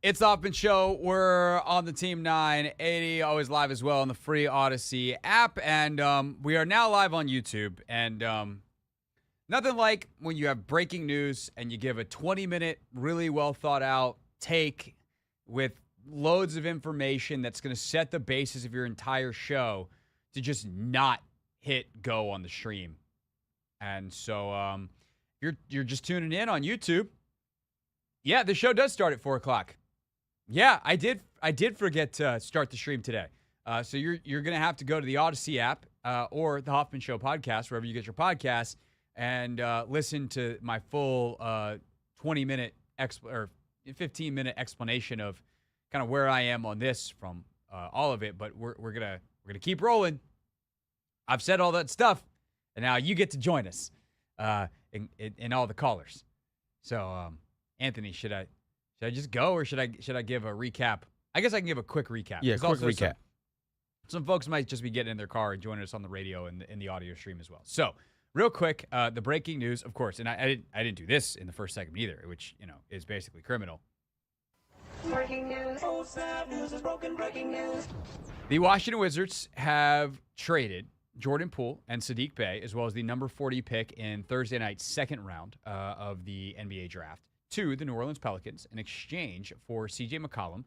It's the Hoffman Show. We're on the Team 980, always live as well on the free Odyssey app. And we are now live on YouTube. And nothing like when you have breaking news and you give a 20-minute, really well thought out take with loads of information that's going to set the basis of your entire show to just not hit go on the stream. And so you're just tuning in on YouTube. Yeah, the show does start at 4 o'clock. Yeah, I did forget to start the stream today. So you're going to have to go to the Odyssey app or the Hoffman Show podcast, wherever you get your podcasts, and listen to my full 20-minute or 15-minute explanation of kind of where I am on this from all of it. But we're gonna keep rolling. I've said all that stuff, and now you get to join us in all the callers. So Anthony, should I just go, or should I give a recap? I guess I can give a quick recap. Yeah, quick recap. Some folks might just be getting in their car and joining us on the radio and in the audio stream as well. So, real quick, the breaking news, of course, and I didn't do this in the first segment either, which is basically criminal. Breaking news. Oh, snap, news is broken. Breaking news. The Washington Wizards have traded Jordan Poole and Saddiq Bey, as well as the number 40 pick in Thursday night's second round of the NBA draft, to the New Orleans Pelicans in exchange for CJ McCollum,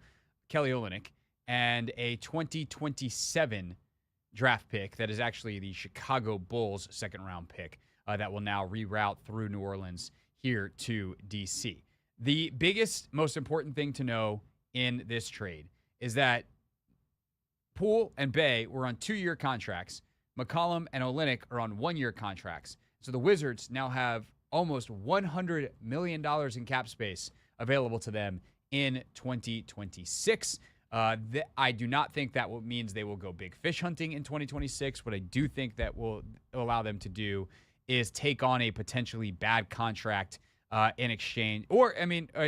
Kelly Olynyk, and a 2027 draft pick that is actually the Chicago Bulls' second-round pick that will now reroute through New Orleans here to D.C. The biggest, most important thing to know in this trade is that Poole and Bey were on 2-year contracts. McCollum and Olynyk are on 1-year contracts. So the Wizards now have almost $100 million in cap space available to them in 2026. I do not think that means they will go big fish hunting in 2026. What I do think that will allow them to do is take on a potentially bad contract in exchange, or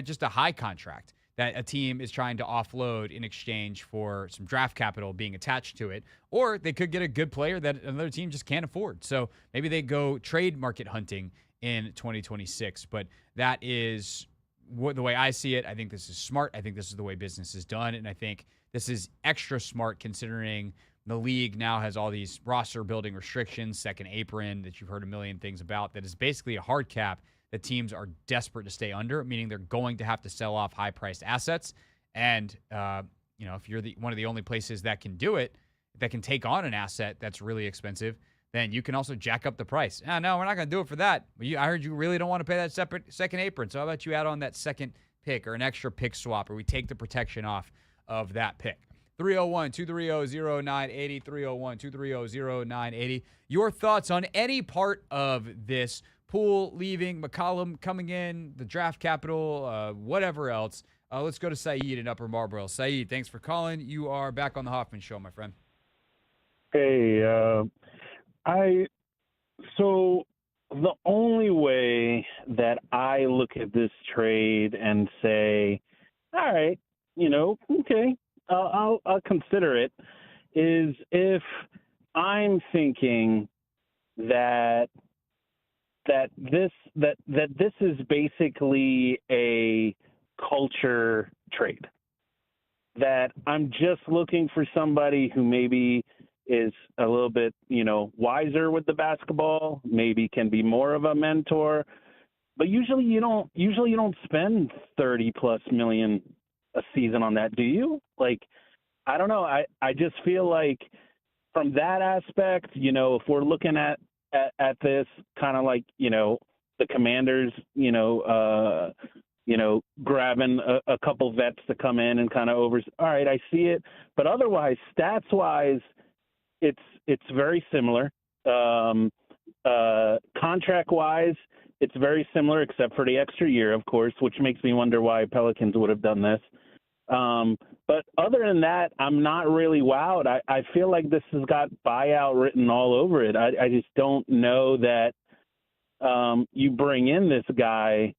just a high contract that a team is trying to offload in exchange for some draft capital being attached to it, or they could get a good player that another team just can't afford. So maybe they go trade market hunting in 2026, but that is the way I see it. I think this is smart. I think this is the way business is done, and I think this is extra smart considering the league now has all these roster building restrictions, second apron that you've heard a million things about, that is basically a hard cap that teams are desperate to stay under, meaning they're going to have to sell off high-priced assets. And if you're one of the only places that can do it, that can take on an asset that's really expensive, then you can also jack up the price. No, we're not going to do it for that. I heard you really don't want to pay that separate second apron, so how about you add on that second pick or an extra pick swap, or we take the protection off of that pick. 301-230-0980, 301-230-0980. Your thoughts on any part of this: Poole leaving, McCollum coming in, the draft capital, whatever else. Let's go to Saeed in Upper Marlboro. Saeed, thanks for calling. You are back on the Hoffman Show, my friend. Hey, so the only way that I look at this trade and say, all right, okay, I'll consider it, is if I'm thinking that this is basically a culture trade. That I'm just looking for somebody who maybe is a little bit, wiser with the basketball, maybe can be more of a mentor. But usually you don't spend 30+ million a season on that, do you? Like, I don't know. I just feel like from that aspect, if we're looking at this kind of like, the Commanders, grabbing a couple vets to come in and kind of all right, I see it. But otherwise, stats-wise, it's very similar. Contract-wise, it's very similar except for the extra year, of course, which makes me wonder why Pelicans would have done this. But other than that, I'm not really wowed. I feel like this has got buyout written all over it. I just don't know that you bring in this guy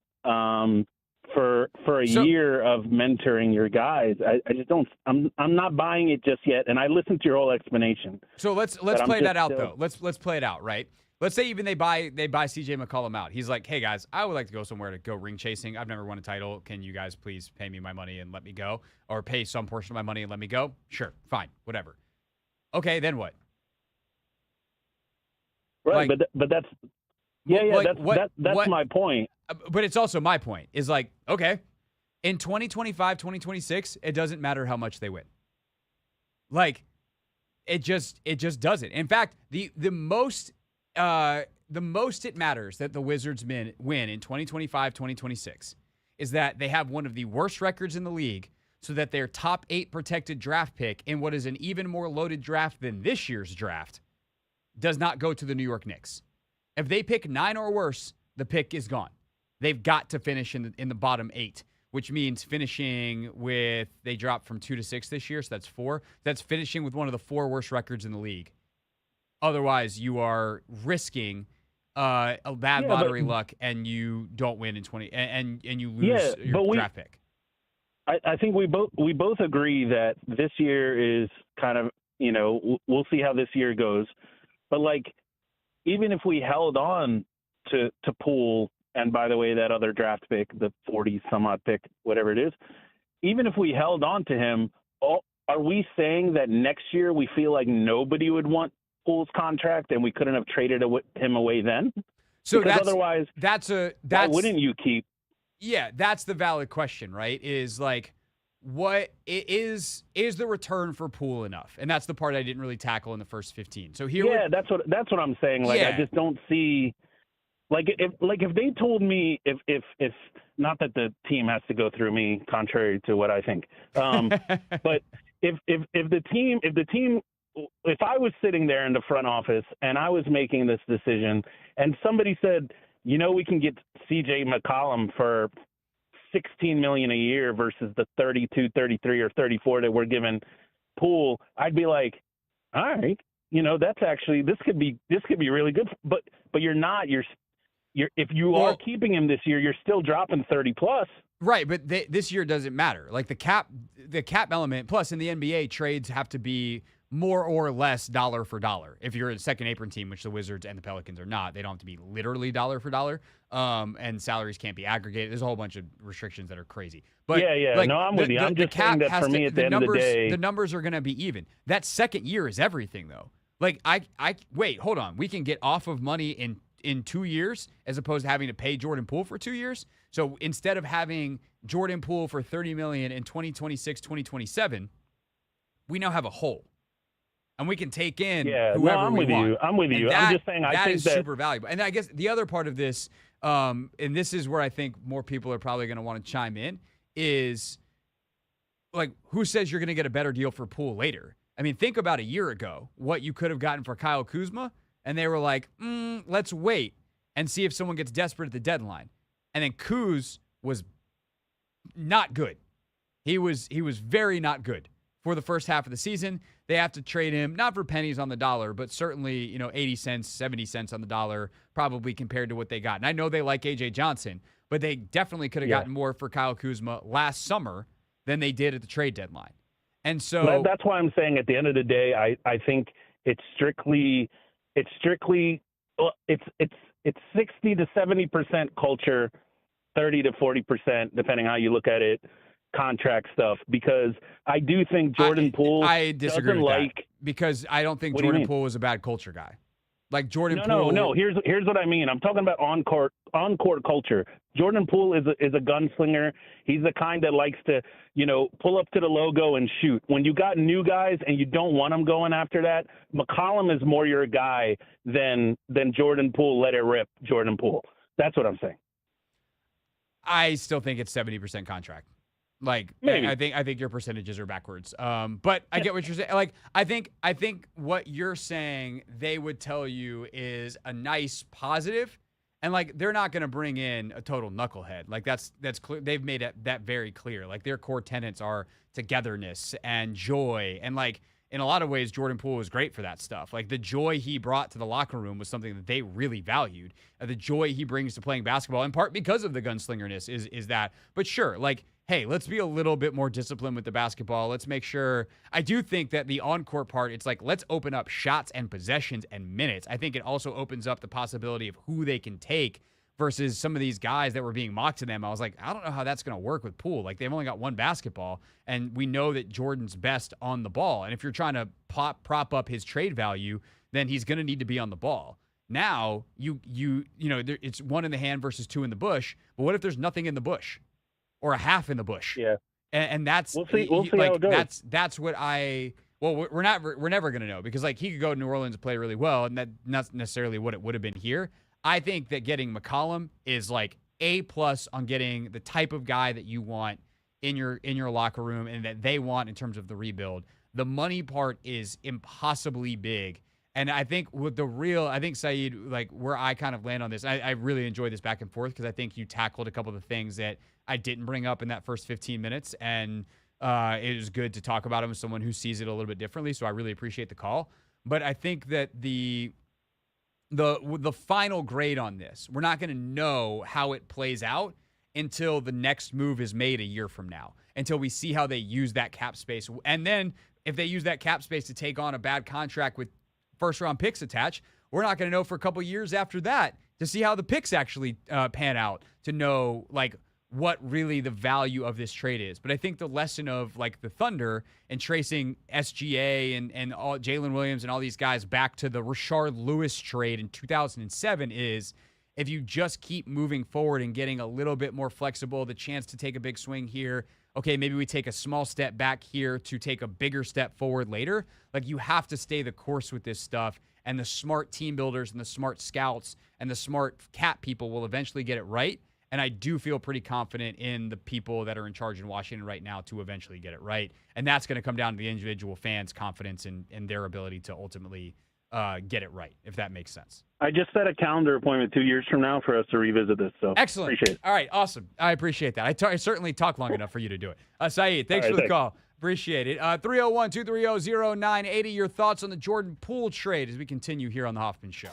for a year of mentoring your guys. I just don't. I'm not buying it just yet. And I listened to your whole explanation. So let's play that out though. Let's play it out, right? Let's say even they buy CJ McCollum out. He's like, hey guys, I would like to go somewhere to go ring chasing. I've never won a title. Can you guys please pay me my money and let me go? Or pay some portion of my money and let me go? Sure, fine, whatever. Okay, then what? Right, like, but that's that's my point. But it's also my point. Is like, okay, in 2025, 2026, it doesn't matter how much they win. Like, it just doesn't. In fact, the most it matters that the Wizards win in 2025, 2026 is that they have one of the worst records in the league, so that their top 8 protected draft pick in what is an even more loaded draft than this year's draft does not go to the New York Knicks. If they pick 9 or worse, the pick is gone. They've got to finish in the bottom 8, which means finishing with, they dropped from 2 to 6 this year, so that's 4. That's finishing with one of the 4 worst records in the league. Otherwise, you are risking a bad lottery luck, and you don't win in 20, and you lose your draft pick. I think we both agree that this year is kind of, we'll see how this year goes. But like, even if we held on to Poole, and by the way, that other draft pick, the 40 some odd pick, whatever it is, even if we held on to him, are we saying that next year we feel like nobody would want Poole's contract and we couldn't have traded him away then? So because otherwise, why wouldn't you keep? Yeah, that's the valid question, right? Is like, what is the return for Poole enough? And that's the part I didn't really tackle in the first 15. So here, that's what I'm saying. Like, I just don't see, like, if they told me if not that the team has to go through me, contrary to what I think, but if the team, if I was sitting there in the front office and I was making this decision, and somebody said, we can get CJ McCollum for $16 million a year versus the 32, 33, or 34 that we're giving Poole, I'd be like, all right, that's actually, this could be really good. But you're not. If you are keeping him this year, you're still dropping 30 plus. Right, but this year doesn't matter. Like the cap element. Plus, in the NBA, trades have to be more or less dollar for dollar. If you're a second apron team, which the Wizards and the Pelicans are not, they don't have to be literally dollar for dollar. And salaries can't be aggregated. There's a whole bunch of restrictions that are crazy. But like, no, I'm with you. I'm just saying that for me at the end of the day, the numbers are going to be even. That second year is everything, though. Like, I wait, hold on. We can get off of money in 2 years as opposed to having to pay Jordan Poole for 2 years. So instead of having Jordan Poole for $30 million in 2026, 2027, we now have a hole. And we can take in whoever we want. I'm with you. I'm just saying I think that is super valuable. And I guess the other part of this, and this is where I think more people are probably going to want to chime in, is like, who says you're going to get a better deal for Poole later? I mean, think about a year ago, what you could have gotten for Kyle Kuzma, and they were like, let's wait and see if someone gets desperate at the deadline. And then Kuz was not good. He was very not good for the first half of the season. They have to trade him, not for pennies on the dollar, but certainly, 80 cents, 70 cents on the dollar, probably compared to what they got. And I know they like A.J. Johnson, but they definitely could have gotten more for Kyle Kuzma last summer than they did at the trade deadline. And so that's why I'm saying at the end of the day, I think it's strictly 60 to 70% culture, 30 to 40%, depending how you look at it, contract stuff, because I do think Jordan Poole I disagree with that, because I don't think Jordan Poole was a bad culture guy. Like Jordan Poole. No. Here's what I mean. I'm talking about on court culture. Jordan Poole is a gunslinger. He's the kind that likes to, pull up to the logo and shoot. When you got new guys and you don't want them going after that, McCollum is more your guy than Jordan Poole. Let it rip, Jordan Poole. That's what I'm saying. I still think it's 70% contract. Like, maybe. I think your percentages are backwards. But I get what you're saying. Like, I think what you're saying they would tell you is a nice positive, and like they're not going to bring in a total knucklehead. Like that's clear. They've made that very clear. Like their core tenets are togetherness and joy, and like in a lot of ways, Jordan Poole was great for that stuff. Like the joy he brought to the locker room was something that they really valued. The joy he brings to playing basketball, in part because of the gunslingerness, is that. But sure, like, hey, let's be a little bit more disciplined with the basketball. Let's make sure. I do think that the on-court part, it's like, let's open up shots and possessions and minutes. I think it also opens up the possibility of who they can take versus some of these guys that were being mocked to them. I was like, I don't know how that's going to work with Poole. Like, they've only got one basketball, and we know that Jordan's best on the ball. And if you're trying to prop up his trade value, then he's going to need to be on the ball. Now, it's one in the hand versus two in the bush. But what if there's nothing in the bush or a half in the bush? Yeah. And that's we'll see how it goes. That's what we're never going to know, because like he could go to New Orleans and play really well, and that's not necessarily what it would have been here. I think that getting McCollum is like A+ on getting the type of guy that you want in your locker room and that they want in terms of the rebuild. The money part is impossibly big. And I think Saeed, like where I kind of land on this, I really enjoy this back and forth, because I think you tackled a couple of the things that I didn't bring up in that first 15 minutes. And it is good to talk about him as someone who sees it a little bit differently. So I really appreciate the call. But I think that the final grade on this, we're not going to know how it plays out until the next move is made a year from now, until we see how they use that cap space. And then if they use that cap space to take on a bad contract with first-round picks attached, we're not going to know for a couple years after that to see how the picks actually pan out, to know like what really the value of this trade is. But I think the lesson of like the Thunder and tracing SGA and all Jalen Williams and all these guys back to the Rashard Lewis trade in 2007 is, if you just keep moving forward and getting a little bit more flexible, the chance to take a big swing here, okay, maybe we take a small step back here to take a bigger step forward later. Like, you have to stay the course with this stuff, and the smart team builders and the smart scouts and the smart cap people will eventually get it right. And I do feel pretty confident in the people that are in charge in Washington right now to eventually get it right. And that's going to come down to the individual fans' confidence in their ability to ultimately get it right, if that makes sense. I just set a calendar appointment 2 years from now for us to revisit this. So excellent. Appreciate it. All right, awesome. I appreciate that. I certainly talk long enough for you to do it. Saeed, thanks for the call. Appreciate it. 301-230-0980. Your thoughts on the Jordan Poole trade as we continue here on the Hoffman Show.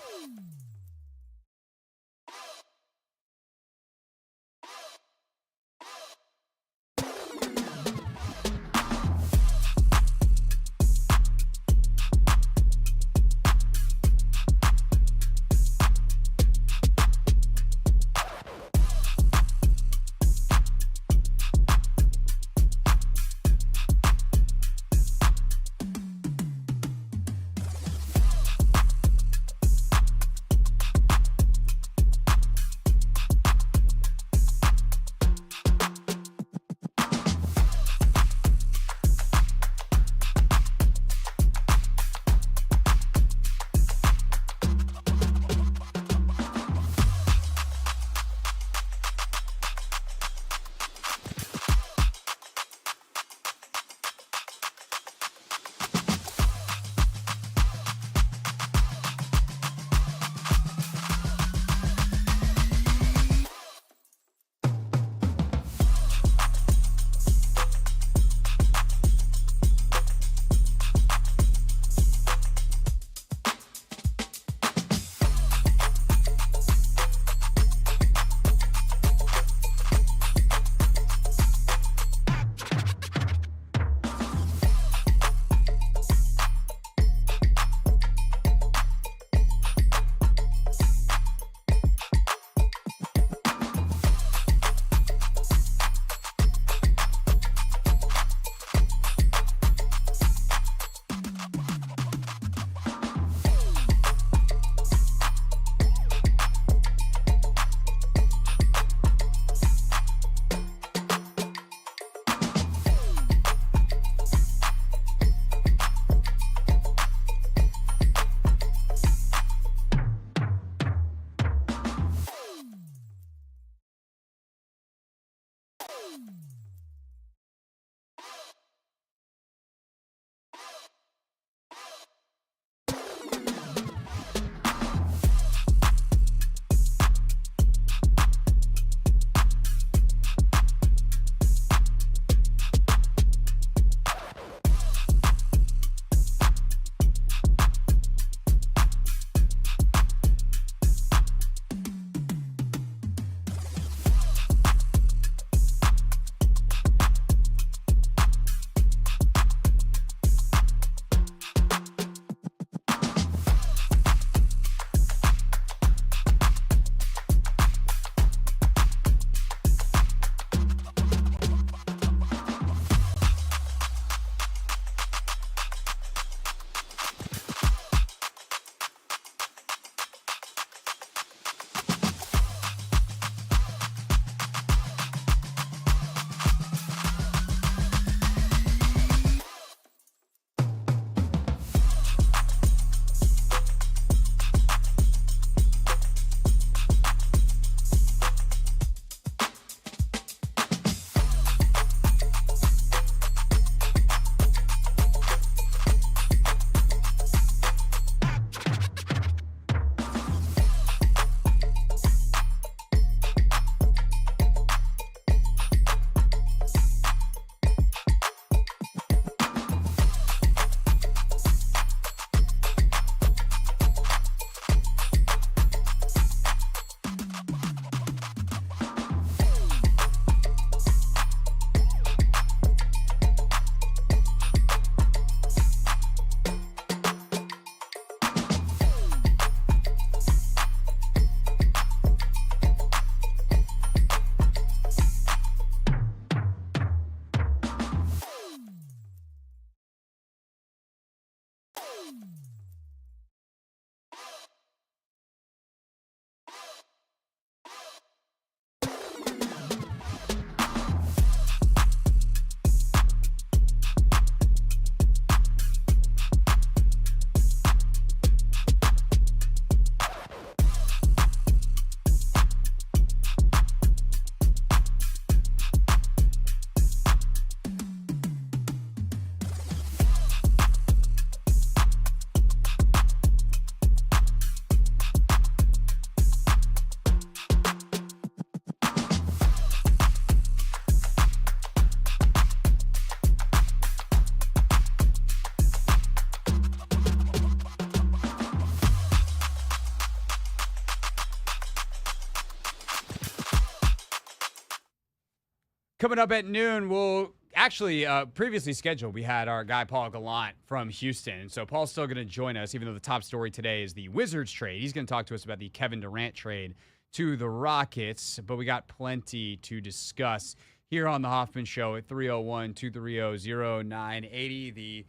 Coming up at noon, we'll actually, previously scheduled, we had our guy Paul Gallant from Houston. So Paul's still going to join us, even though the top story today is the Wizards trade. He's going to talk to us about the Kevin Durant trade to the Rockets. But we got plenty to discuss here on the Hoffman Show at 301-230-0980. The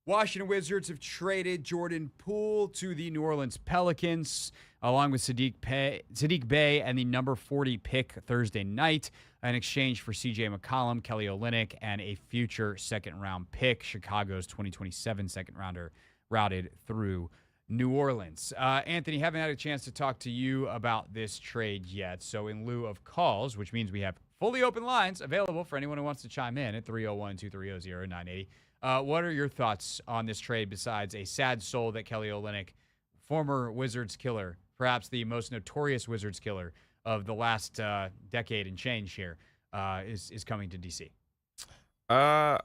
Washington Wizards have traded Jordan Poole to the New Orleans Pelicans, along with Saddiq Bey and the number 40 pick Thursday night, in exchange for CJ McCollum, Kelly Olynyk, and a future second-round pick. Chicago's 2027 second-rounder routed through New Orleans. Anthony, haven't had a chance to talk to you about this trade yet, so in lieu of calls, which means we have fully open lines available for anyone who wants to chime in at 301-230-0980. What are your thoughts on this trade besides a sad soul that Kelly Olynyk, former Wizards killer, perhaps the most notorious Wizards killer of the last decade and change here, is coming to D.C.? Yeah,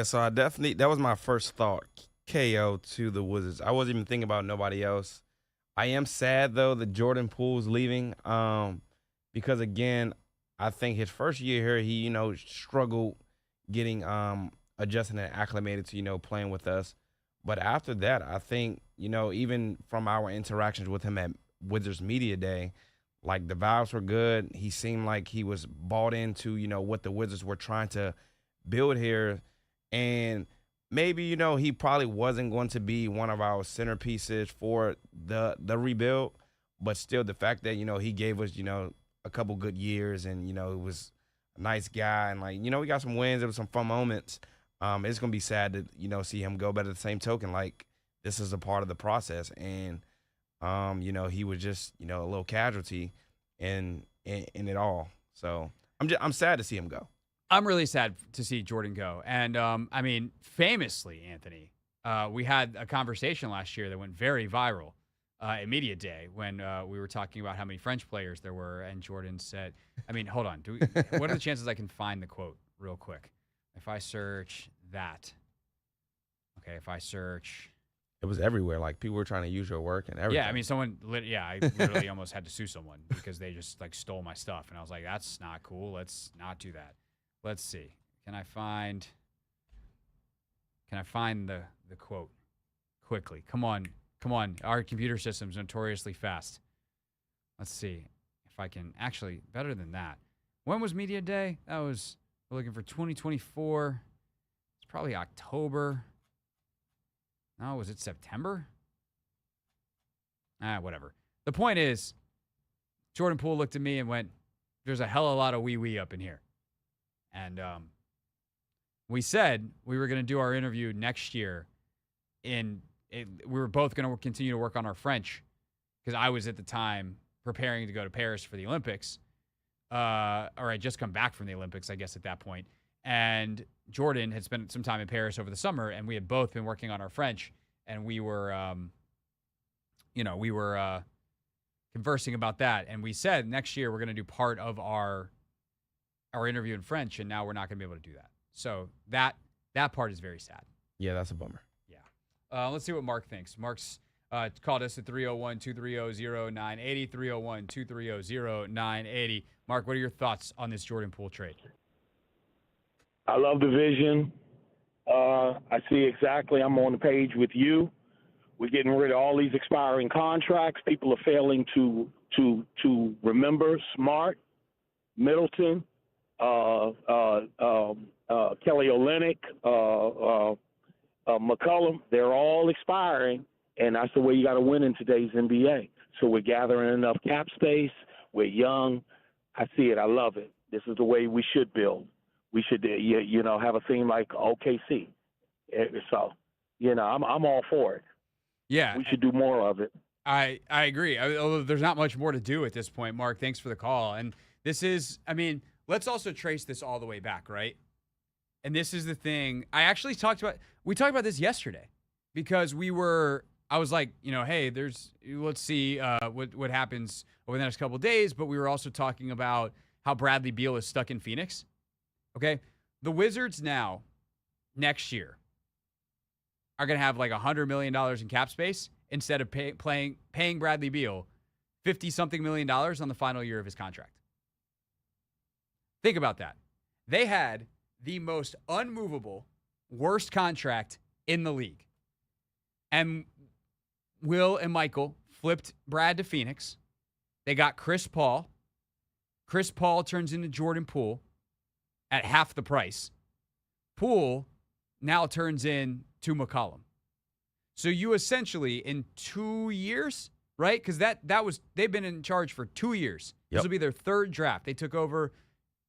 so I definitely, that was my first thought, KO to the Wizards. I wasn't even thinking about nobody else. I am sad, though, that Jordan Poole's leaving because, again, I think his first year here, he, struggled getting adjusting and acclimated to, playing with us. But after that, I think, even from our interactions with him at Wizards Media Day, like the vibes were good. He seemed like he was bought into, what the Wizards were trying to build here. And maybe, he probably wasn't going to be one of our centerpieces for the rebuild. But still, the fact that, he gave us, a couple good years and, it was a nice guy. And, we got some wins. There was some fun moments. It's going to be sad to, see him go. But at the same token, this is a part of the process. And, he was just, a little casualty in it all. So I'm sad to see him go. I'm really sad to see Jordan go. And, famously, Anthony, we had a conversation last year that went very viral at Media Day when we were talking about how many French players there were. And Jordan said, hold on. What are the chances I can find the quote real quick? If I search that. Okay, if I search. It was everywhere. People were trying to use your work and everything. Yeah, I literally almost had to sue someone because they just stole my stuff. And I was like, that's not cool. Let's not do that. Let's see. Can I find the quote quickly? Come on. Our computer system's notoriously fast. Let's see if I can actually, better than that. When was Media Day? We're looking for 2024. It's probably October. No, was it September? Whatever. The point is, Jordan Poole looked at me and went, there's a hell of a lot of wee up in here. And we said we were going to do our interview next year. We were both going to continue to work on our French because I was at the time preparing to go to Paris for the Olympics. Or I'd just come back from the Olympics, I guess, at that point. And Jordan had spent some time in Paris over the summer, and we had both been working on our French, and we were, conversing about that. And we said next year we're going to do part of our interview in French, and now we're not going to be able to do that. So that part is very sad. Yeah, that's a bummer. Yeah. Let's see what Mark thinks. Mark's called us at 301-230-0980, 301-230-0980. Mark, what are your thoughts on this Jordan Poole trade? I love the vision. I see exactly. I'm on the page with you. We're getting rid of all these expiring contracts. People are failing to remember Smart, Middleton, Kelly Olynyk, McCollum. They're all expiring, and that's the way you got to win in today's NBA. So we're gathering enough cap space. We're young. I see it. I love it. This is the way we should build. We should, have a team like OKC. So, I'm all for it. Yeah. We should do more of it. I agree. Although there's not much more to do at this point. Mark, thanks for the call. And this is, let's also trace this all the way back, right? And this is the thing. We talked about this yesterday because I was like, hey, let's see what happens over the next couple of days. But we were also talking about how Bradley Beal is stuck in Phoenix. Okay, the Wizards now, next year, are going to have $100 million in cap space instead of paying Bradley Beal $50-something million on the final year of his contract. Think about that. They had the most unmovable, worst contract in the league. And Will and Michael flipped Brad to Phoenix. They got Chris Paul. Chris Paul turns into Jordan Poole at half the price. Poole now turns into McCollum. So you essentially, in 2 years, right? Because they've been in charge for 2 years. Yep. This will be their third draft. They took over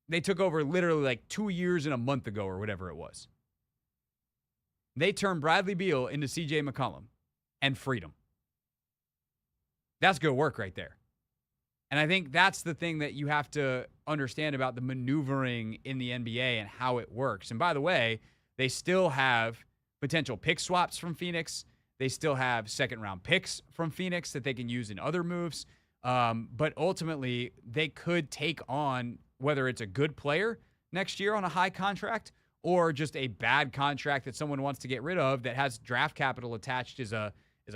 literally like 2 years and a month ago or whatever it was. They turned Bradley Beal into CJ McCollum and freedom. That's good work right there. And I think that's the thing that you have to understand about the maneuvering in the NBA and how it works. And by the way, they still have potential pick swaps from Phoenix. They still have second-round picks from Phoenix that they can use in other moves. But ultimately, they could take on, whether it's a good player next year on a high contract or just a bad contract that someone wants to get rid of that has draft capital attached as a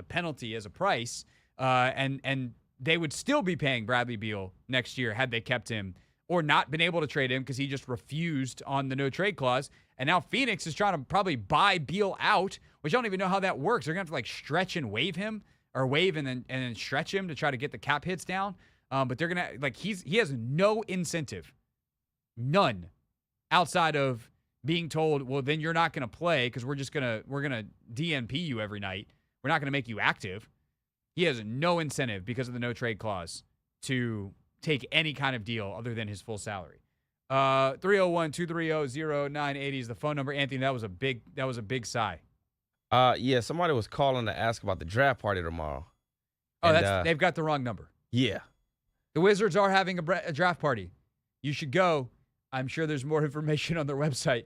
penalty, as a price. And they would still be paying Bradley Beal next year had they kept him or not been able to trade him because he just refused on the no-trade clause. And now Phoenix is trying to probably buy Beal out, which I don't even know how that works. They're going to have to stretch and waive him or waive and then stretch him to try to get the cap hits down. But they're going to he has no incentive, none, outside of being told, well, then you're not going to play because we're going to DNP you every night. We're not going to make you active. He has no incentive because of the no trade clause to take any kind of deal other than his full salary. 301-230-0980 is the phone number. Anthony, that was a big sigh. Yeah, somebody was calling to ask about the draft party tomorrow. Oh, they've got the wrong number. Yeah. The Wizards are having a draft party. You should go. I'm sure there's more information on their website.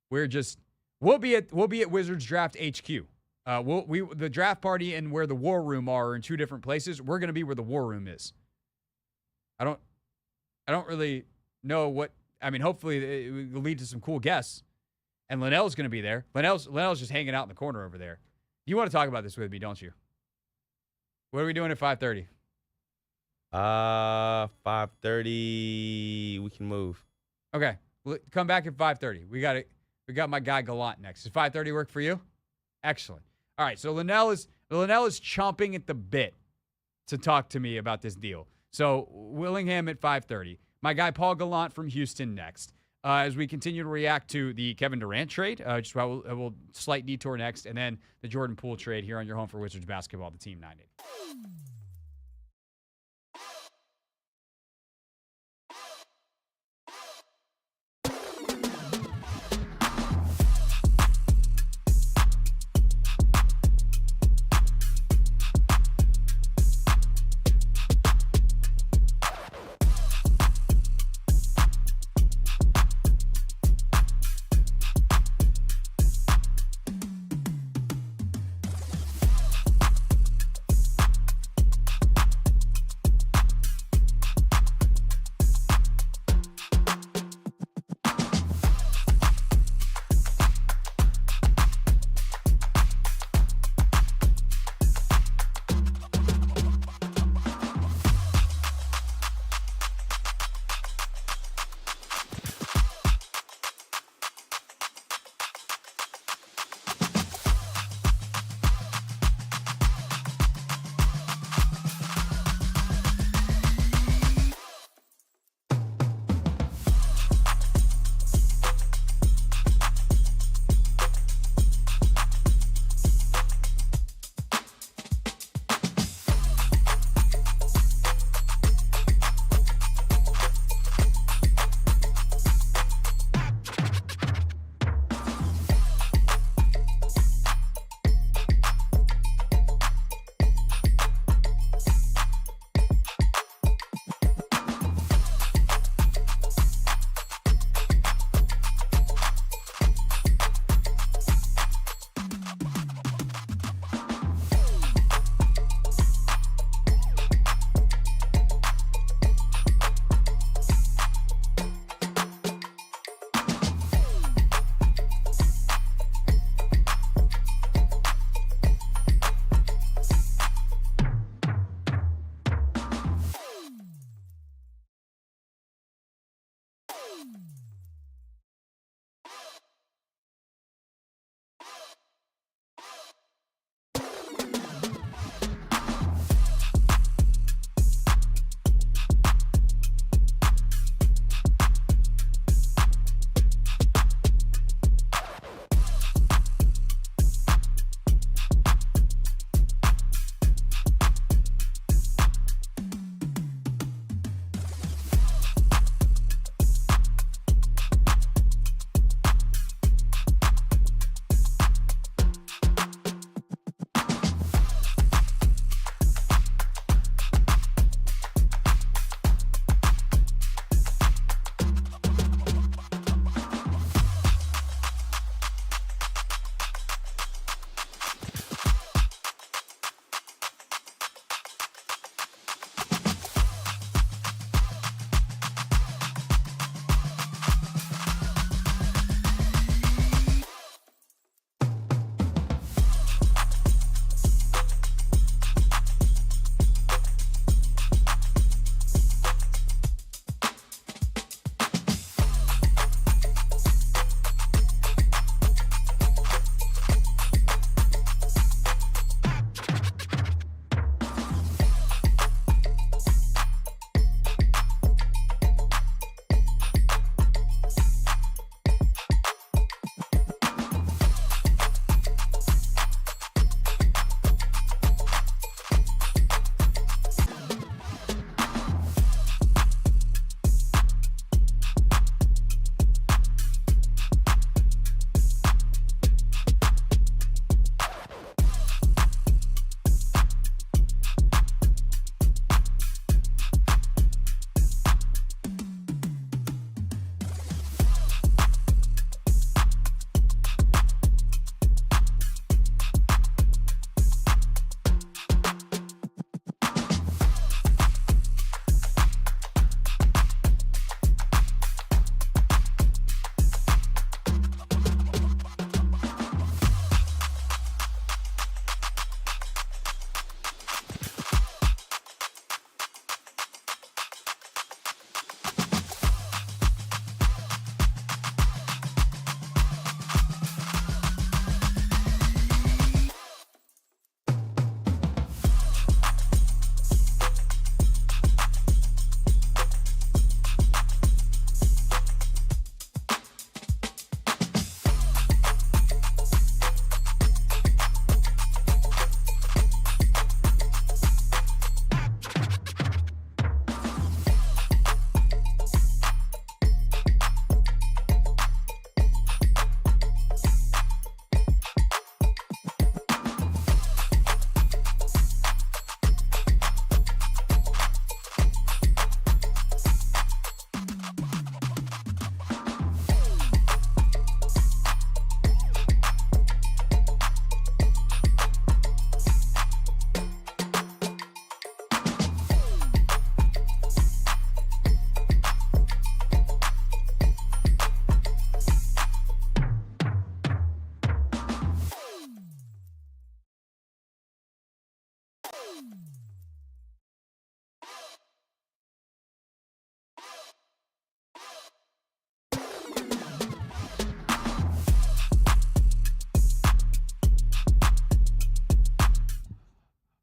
We'll be at Wizards Draft HQ. The draft party and where the war room are in two different places. We're going to be where the war room is. I don't really know what. I mean, hopefully it will lead to some cool guests. And Lenel's going to be there. Lenel's just hanging out in the corner over there. You want to talk about this with me, don't you? What are we doing at 5:30? 5:30. We can move. Okay, come back at 5:30. We got my guy Gallant next. Does 5:30 work for you? Excellent. All right, so Lenel is chomping at the bit to talk to me about this deal. So Willingham at 5:30. My guy Paul Gallant from Houston next. As we continue to react to the Kevin Durant trade, just we'll slight detour next, and then the Jordan Poole trade here on your home for Wizards basketball, the Team 90.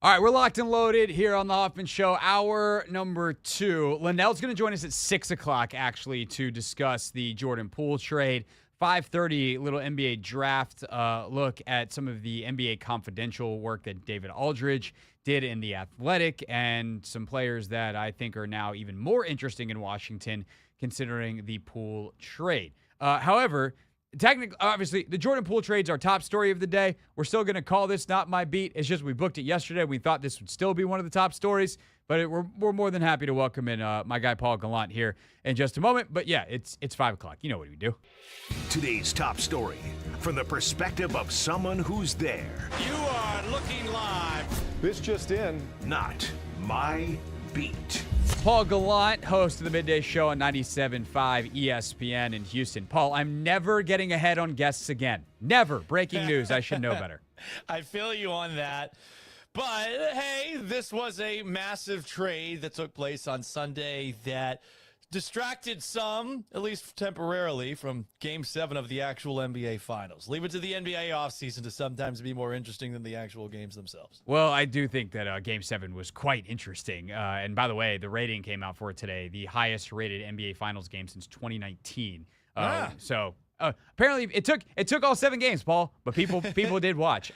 All right, we're locked and loaded here on the Hoffman Show. Hour number 2. Lenel's going to join us at 6 o'clock, actually, to discuss the Jordan Poole trade. 5:30, little NBA draft look at some of the NBA confidential work that David Aldridge did in The Athletic and some players that I think are now even more interesting in Washington considering the Poole trade. However, technically, obviously, the Jordan Poole trade's our top story of the day. We're still going to call this Not My Beat. It's just we booked it yesterday. We thought this would still be one of the top stories, but we're more than happy to welcome in my guy Paul Gallant here in just a moment. But yeah, it's 5 o'clock. You know what we do. Today's top story from the perspective of someone who's there. You are looking live. This just in. Not My Beat. Paul Gallant, host of the Midday Show on 97.5 ESPN in Houston. Paul, I'm never getting ahead on guests again. Never. Breaking news. I should know better. I feel you on that. But, hey, this was a massive trade that took place on Sunday that distracted some, at least temporarily, from Game 7 of the actual NBA Finals. Leave it to the NBA offseason to sometimes be more interesting than the actual games themselves. Well, I do think that Game 7 was quite interesting. And by the way, the rating came out for it today, the highest rated NBA Finals game since 2019. So apparently it took all 7 games, Paul, but people did watch.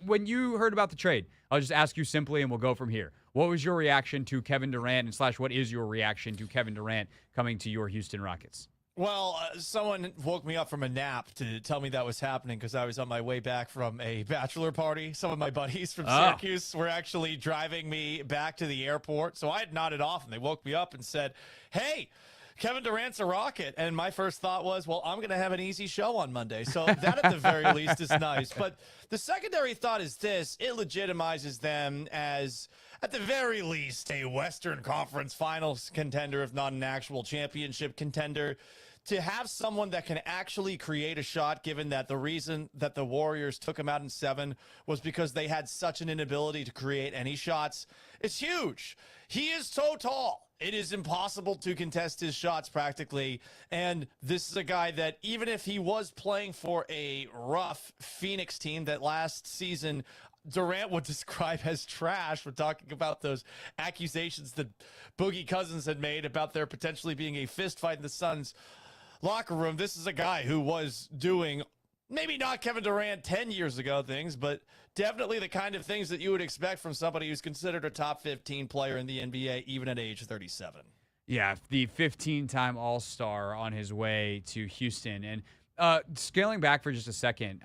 When you heard about the trade, I'll just ask you simply and we'll go from here. What was your reaction to Kevin Durant and / what is your reaction to Kevin Durant coming to your Houston Rockets? Well, someone woke me up from a nap to tell me that was happening because I was on my way back from a bachelor party. Some of my buddies from Syracuse were actually driving me back to the airport. So I had nodded off, and they woke me up and said, hey, Kevin Durant's a Rocket. And my first thought was, well, I'm going to have an easy show on Monday. So that at the very least is nice. But the secondary thought is this. It legitimizes them as, at the very least, a Western Conference Finals contender, if not an actual championship contender. To have someone that can actually create a shot, given that the reason that the Warriors took him out in 7 was because they had such an inability to create any shots, it's huge. He is so tall. It is impossible to contest his shots practically. And this is a guy that even if he was playing for a rough Phoenix team that last season Durant would describe as trash, for talking about those accusations that Boogie Cousins had made about there potentially being a fist fight in the Suns locker room. This is a guy who was doing maybe not Kevin Durant 10 years ago things, but definitely the kind of things that you would expect from somebody who's considered a top 15 player in the NBA, even at age 37. Yeah, the 15-time All-Star on his way to Houston. And scaling back for just a second,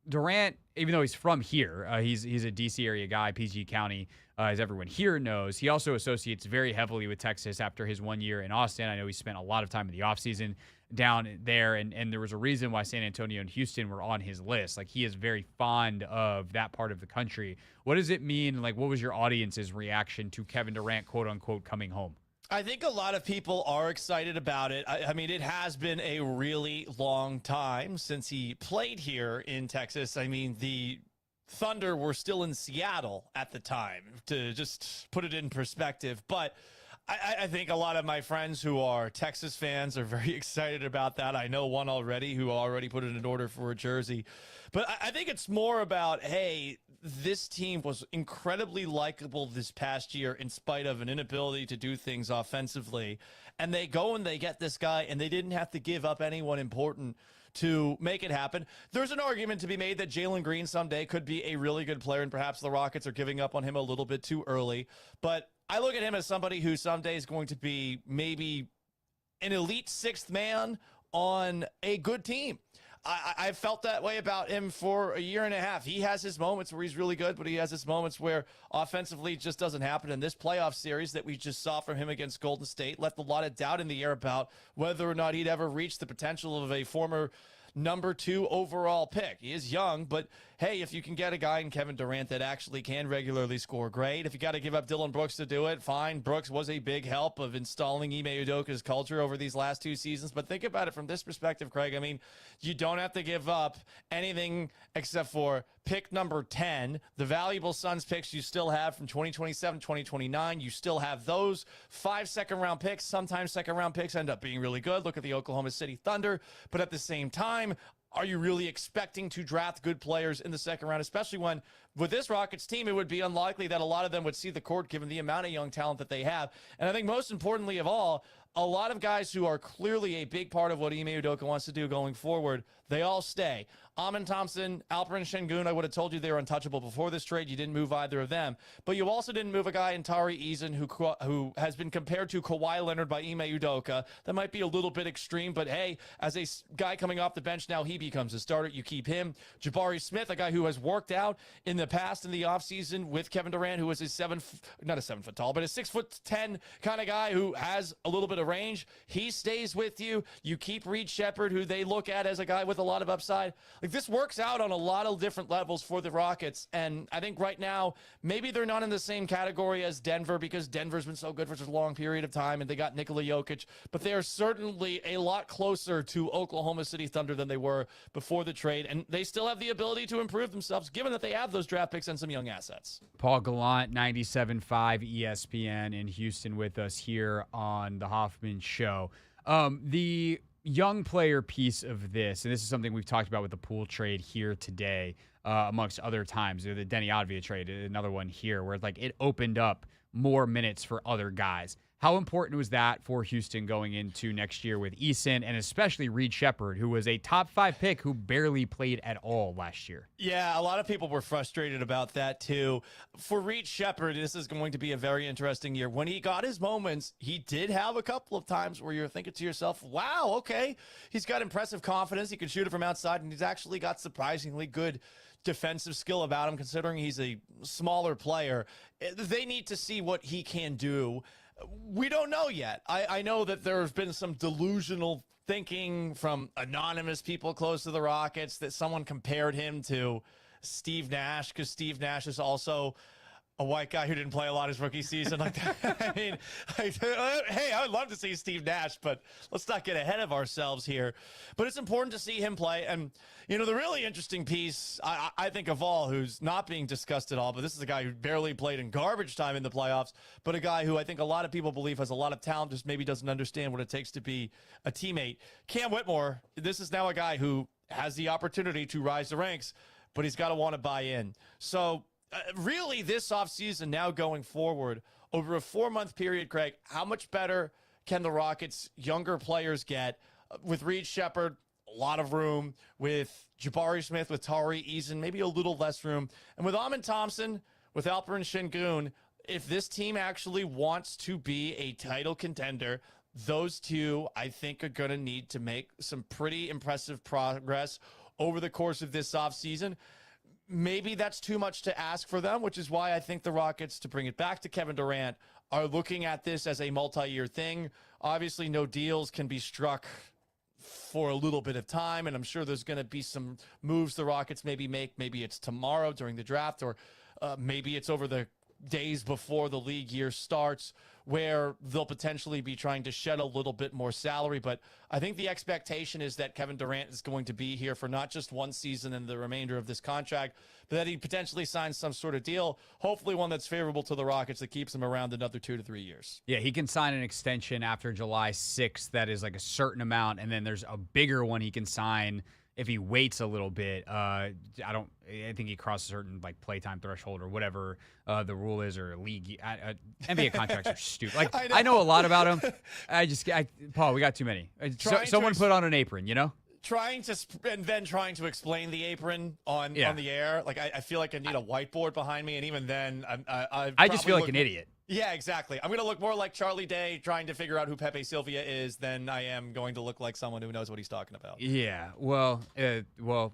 Durant, even though he's from here, he's a D.C. area guy, PG County, as everyone here knows. He also associates very heavily with Texas after his 1 year in Austin. I know he spent a lot of time in the offseason down there, and there was a reason why San Antonio and Houston were on his list. Like, he is very fond of that part of the country. What does it mean? Like, what was your audience's reaction to Kevin Durant, quote-unquote, coming home? I think a lot of people are excited about it. I mean, it has been a really long time since he played here in Texas. I mean, the Thunder were still in Seattle at the time, to just put it in perspective. But I think a lot of my friends who are Texas fans are very excited about that. I know one already who already put in an order for a jersey. But I think it's more about, hey, this team was incredibly likable this past year in spite of an inability to do things offensively. And they go and they get this guy, and they didn't have to give up anyone important to make it happen. There's an argument to be made that Jalen Green someday could be a really good player, and perhaps the Rockets are giving up on him a little bit too early. But I look at him as somebody who someday is going to be maybe an elite sixth man on a good team. I've felt that way about him for a year and a half. He has his moments where he's really good, but he has his moments where offensively it just doesn't happen. And this playoff series that we just saw from him against Golden State left a lot of doubt in the air about whether or not he'd ever reach the potential of a former number 2 overall pick. He is young, but hey, if you can get a guy in Kevin Durant that actually can regularly score, great. If you got to give up Dylan Brooks to do it, fine. Brooks was a big help of installing Ime Udoka's culture over these last 2 seasons. But think about it from this perspective, Craig. I mean, you don't have to give up anything except for pick number 10. The valuable Suns picks you still have from 2027, 2029. You still have those 5 second-round picks. Sometimes second-round picks end up being really good. Look at the Oklahoma City Thunder. But at the same time, are you really expecting to draft good players in the second round, especially when with this Rockets team, it would be unlikely that a lot of them would see the court given the amount of young talent that they have. And I think most importantly of all, a lot of guys who are clearly a big part of what Ime Udoka wants to do going forward, they all stay. Amin Thompson, Alperen Şengün, I would have told you they were untouchable before this trade. You didn't move either of them. But you also didn't move a guy in Tari Eason who has been compared to Kawhi Leonard by Ime Udoka. That might be a little bit extreme, but hey, as a guy coming off the bench now, he becomes a starter. You keep him. Jabari Smith, a guy who has worked out in the past in the offseason with Kevin Durant, who is not a 7 foot tall, but a 6'10" kind of guy who has a little bit of range. He stays with you. You keep Reed Shepherd, who they look at as a guy with a lot of upside. Like, this works out on a lot of different levels for the Rockets, and I think right now maybe they're not in the same category as Denver because Denver's been so good for such a long period of time and they got Nikola Jokic, but they are certainly a lot closer to Oklahoma City Thunder than they were before the trade, and they still have the ability to improve themselves given that they have those draft picks and some young assets. Paul Gallant, 97.5 ESPN in Houston with us here on the Hoffman Show. The young player piece of this, and this is something we've talked about with the Poole trade here today, amongst other times. The Denny Advia trade, another one here, where like it opened up more minutes for other guys. How important was that for Houston going into next year with Eason and especially Reed Shepherd, who was a top 5 pick who barely played at all last year? Yeah, a lot of people were frustrated about that too. For Reed Shepherd, this is going to be a very interesting year. When he got his moments, he did have a couple of times where you're thinking to yourself, wow, okay, he's got impressive confidence. He can shoot it from outside, and he's actually got surprisingly good defensive skill about him considering he's a smaller player. They need to see what he can do. We don't know yet. I know that there's been some delusional thinking from anonymous people close to the Rockets that someone compared him to Steve Nash because Steve Nash is also a white guy who didn't play a lot his rookie season. Like that. I mean, hey, I would love to see Steve Nash, but let's not get ahead of ourselves here. But it's important to see him play. And, you know, the really interesting piece, I think of all, who's not being discussed at all, but this is a guy who barely played in garbage time in the playoffs, but a guy who I think a lot of people believe has a lot of talent, just maybe doesn't understand what it takes to be a teammate. Cam Whitmore, this is now a guy who has the opportunity to rise the ranks, but he's got to want to buy in. So, really, this offseason now going forward, over a 4-month period, Craig, how much better can the Rockets' younger players get? With Reed Shepherd, a lot of room. With Jabari Smith, with Tari Eason, maybe a little less room. And with Amin Thompson, with Alperen Şengün, if this team actually wants to be a title contender, those two, I think, are going to need to make some pretty impressive progress over the course of this offseason. Maybe that's too much to ask for them, which is why I think the Rockets, to bring it back to Kevin Durant, are looking at this as a multi-year thing. Obviously, no deals can be struck for a little bit of time, and I'm sure there's going to be some moves the Rockets maybe make. Maybe it's tomorrow during the draft, or maybe it's over the days before the league year starts, where they'll potentially be trying to shed a little bit more salary. But I think the expectation is that Kevin Durant is going to be here for not just one season and the remainder of this contract, but that he potentially signs some sort of deal, hopefully one that's favorable to the Rockets that keeps him around another 2 to 3 years. Yeah, he can sign an extension after July 6th that is like a certain amount, and then there's a bigger one he can sign if he waits a little bit. I think he crossed a certain like playtime threshold or whatever the rule is, or league. NBA contracts are stupid. Like I know a lot about him. Paul, we got too many. Someone put on an apron, you know. Trying to explain the apron on the air. Like I feel like I need a whiteboard behind me, and even then, I just feel like an idiot. Yeah, exactly. I'm going to look more like Charlie Day trying to figure out who Pepe Sylvia is than I am going to look like someone who knows what he's talking about. Yeah, well,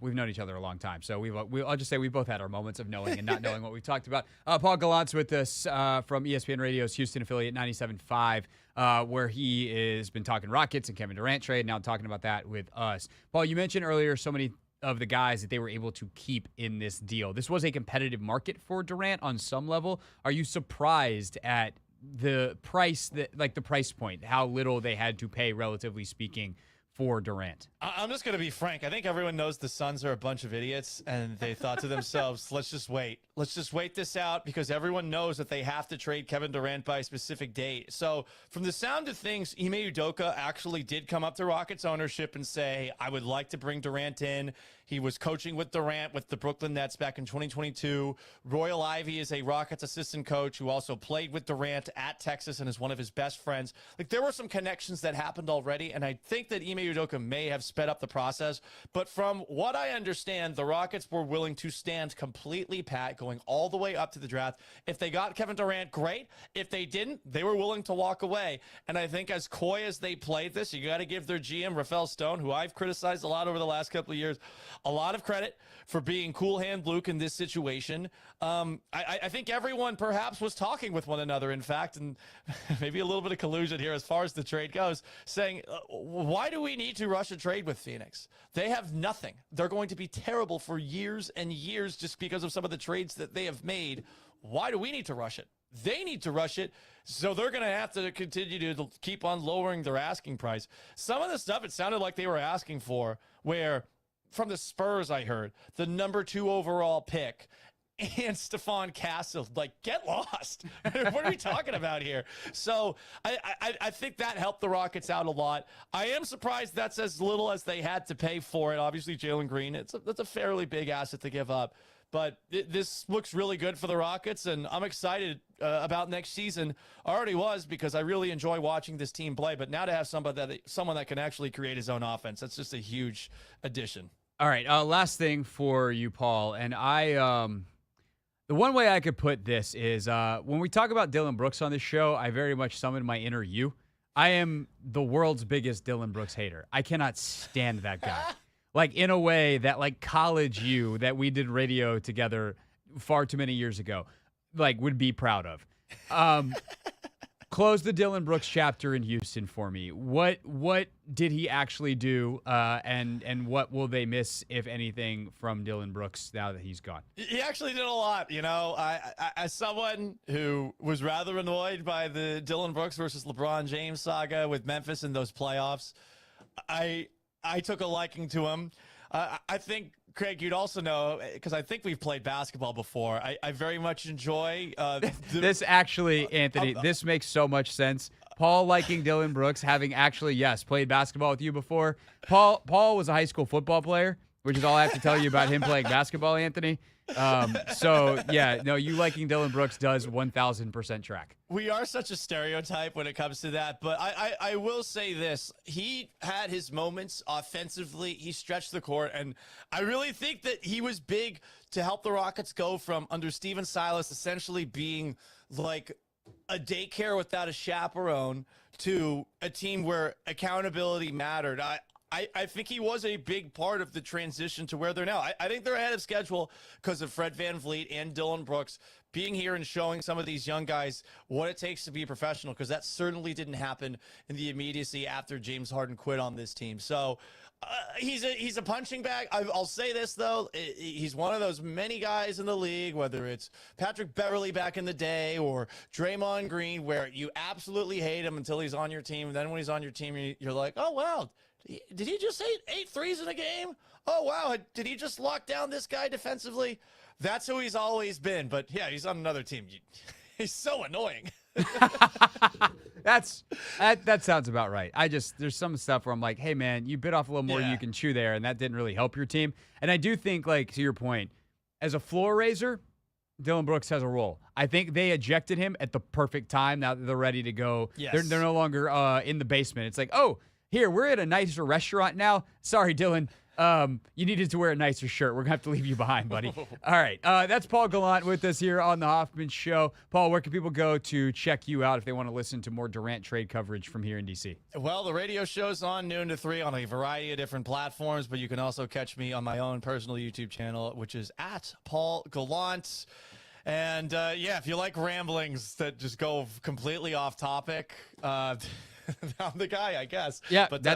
we've known each other a long time, so I'll just say we both had our moments of knowing and not knowing what we talked about. Paul Gallant's with us from ESPN Radio's Houston affiliate 97.5, where he has been talking Rockets and Kevin Durant trade, now talking about that with us. Paul, you mentioned earlier so many of the guys that they were able to keep in this deal. This was a competitive market for Durant on some level. Are you surprised at the price, the price point, how little they had to pay, relatively speaking, for Durant. I'm just going to be frank. I think everyone knows the Suns are a bunch of idiots, and they thought to themselves, let's just wait. Let's just wait this out because everyone knows that they have to trade Kevin Durant by a specific date. So from the sound of things, Ime Udoka actually did come up to Rockets ownership and say, I would like to bring Durant in. He was coaching with Durant with the Brooklyn Nets back in 2022. Royal Ivey is a Rockets assistant coach who also played with Durant at Texas and is one of his best friends. Like, there were some connections that happened already, and I think that Ime Udoka may have sped up the process. But from what I understand, the Rockets were willing to stand completely pat going all the way up to the draft. If they got Kevin Durant, great. If they didn't, they were willing to walk away. And I think as coy as they played this, you got to give their GM, Rafael Stone, who I've criticized a lot over the last couple of years, a lot of credit for being cool hand Luke in this situation. I think everyone perhaps was talking with one another, in fact, and maybe a little bit of collusion here as far as the trade goes, saying, why do we need to rush a trade with Phoenix? They have nothing. They're going to be terrible for years and years just because of some of the trades that they have made. Why do we need to rush it? They need to rush it, so they're going to have to continue to keep on lowering their asking price. Some of the stuff it sounded like they were asking for, where from the Spurs, I heard the number 2 overall pick and Stephon Castle, like, get lost. What are we talking about here? So I think that helped the Rockets out a lot. I am surprised that's as little as they had to pay for it. Obviously, Jalen Green, that's a fairly big asset to give up. But this looks really good for the Rockets, and I'm excited about next season. I already was, because I really enjoy watching this team play. But now to have someone that can actually create his own offense, that's just a huge addition. All right, last thing for you, Paul. And the one way I could put this is when we talk about Dillon Brooks on this show, I very much summon my inner you. I am the world's biggest Dillon Brooks hater. I cannot stand that guy. Like, in a way that, like, college you that we did radio together far too many years ago, like, would be proud of. Close the Dillon Brooks chapter in Houston for me. What did he actually do, and what will they miss, if anything, from Dillon Brooks now that he's gone? He actually did a lot. You know, I as someone who was rather annoyed by the Dillon Brooks versus LeBron James saga with Memphis in those playoffs, I took a liking to him. I think, Craig, you'd also know, because I think we've played basketball before, I very much enjoy this actually, Anthony, this makes so much sense. Paul liking Dillon Brooks, having actually, yes, played basketball with you before. Paul was a high school football player, which is all I have to tell you about him playing basketball, Anthony. So, yeah, no, you liking Dillon Brooks does 1,000% track. We are such a stereotype when it comes to that, but I will say this. He had his moments offensively. He stretched the court, and I really think that he was big to help the Rockets go from, under Steven Silas, essentially being like a daycare without a chaperone to a team where accountability mattered. I think he was a big part of the transition to where they're now. I think they're ahead of schedule because of Fred VanVleet and Dillon Brooks being here and showing some of these young guys what it takes to be a professional, because that certainly didn't happen in the immediacy after James Harden quit on this team. So he's a punching bag. I'll say this, though. He's one of those many guys in the league, whether it's Patrick Beverley back in the day or Draymond Green, where you absolutely hate him until he's on your team. And then when he's on your team, you're like, oh, wow. Did he just hit 8 threes in a game? Oh, wow. Did he just lock down this guy defensively? That's who he's always been. But, yeah, he's on another team. He's so annoying. That sounds about right. There's some stuff where I'm like, hey, man, you bit off a little more than you can chew there, and that didn't really help your team. And I do think, like, to your point, as a floor raiser, Dillon Brooks has a role. I think they ejected him at the perfect time. Now that they're ready to go. Yes. They're no longer in the basement. It's like, oh, here, we're at a nicer restaurant now. Sorry, Dillon. You needed to wear a nicer shirt. We're going to have to leave you behind, buddy. All right. That's Paul Gallant with us here on The Hoffman Show. Paul, where can people go to check you out if they want to listen to more Durant trade coverage from here in D.C.? Well, the radio show's on noon to 3 on a variety of different platforms, but you can also catch me on my own personal YouTube channel, which is at Paul Gallant. And, if you like ramblings that just go completely off topic, I'm the guy, I guess. Yeah, but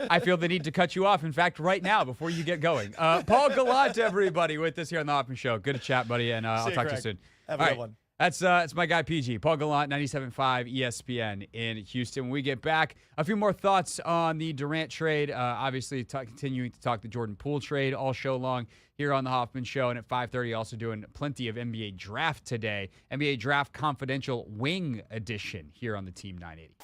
I feel the need to cut you off, in fact, right now before you get going. Paul Gallant, everybody, with us here on The Hoffman Show. Good to chat, buddy, and I'll talk to you soon. Have a good one. It's my guy PG, Paul Gallant, 97.5 ESPN in Houston. When we get back, a few more thoughts on the Durant trade. Obviously, continuing to talk the Jordan Poole trade all show long here on the Hoffman Show. And at 5:30, also doing plenty of NBA draft today. NBA Draft Confidential Wing Edition here on the Team 980.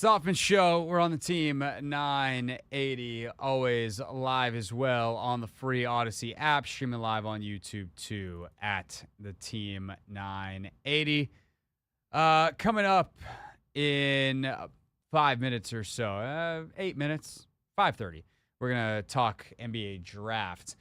Hoffman Show. We're on the team 980, always live as well on the free Odyssey app, streaming live on YouTube too at the team 980. Coming up in 5 minutes or so, 8 minutes, 5:30. We're gonna talk NBA draft.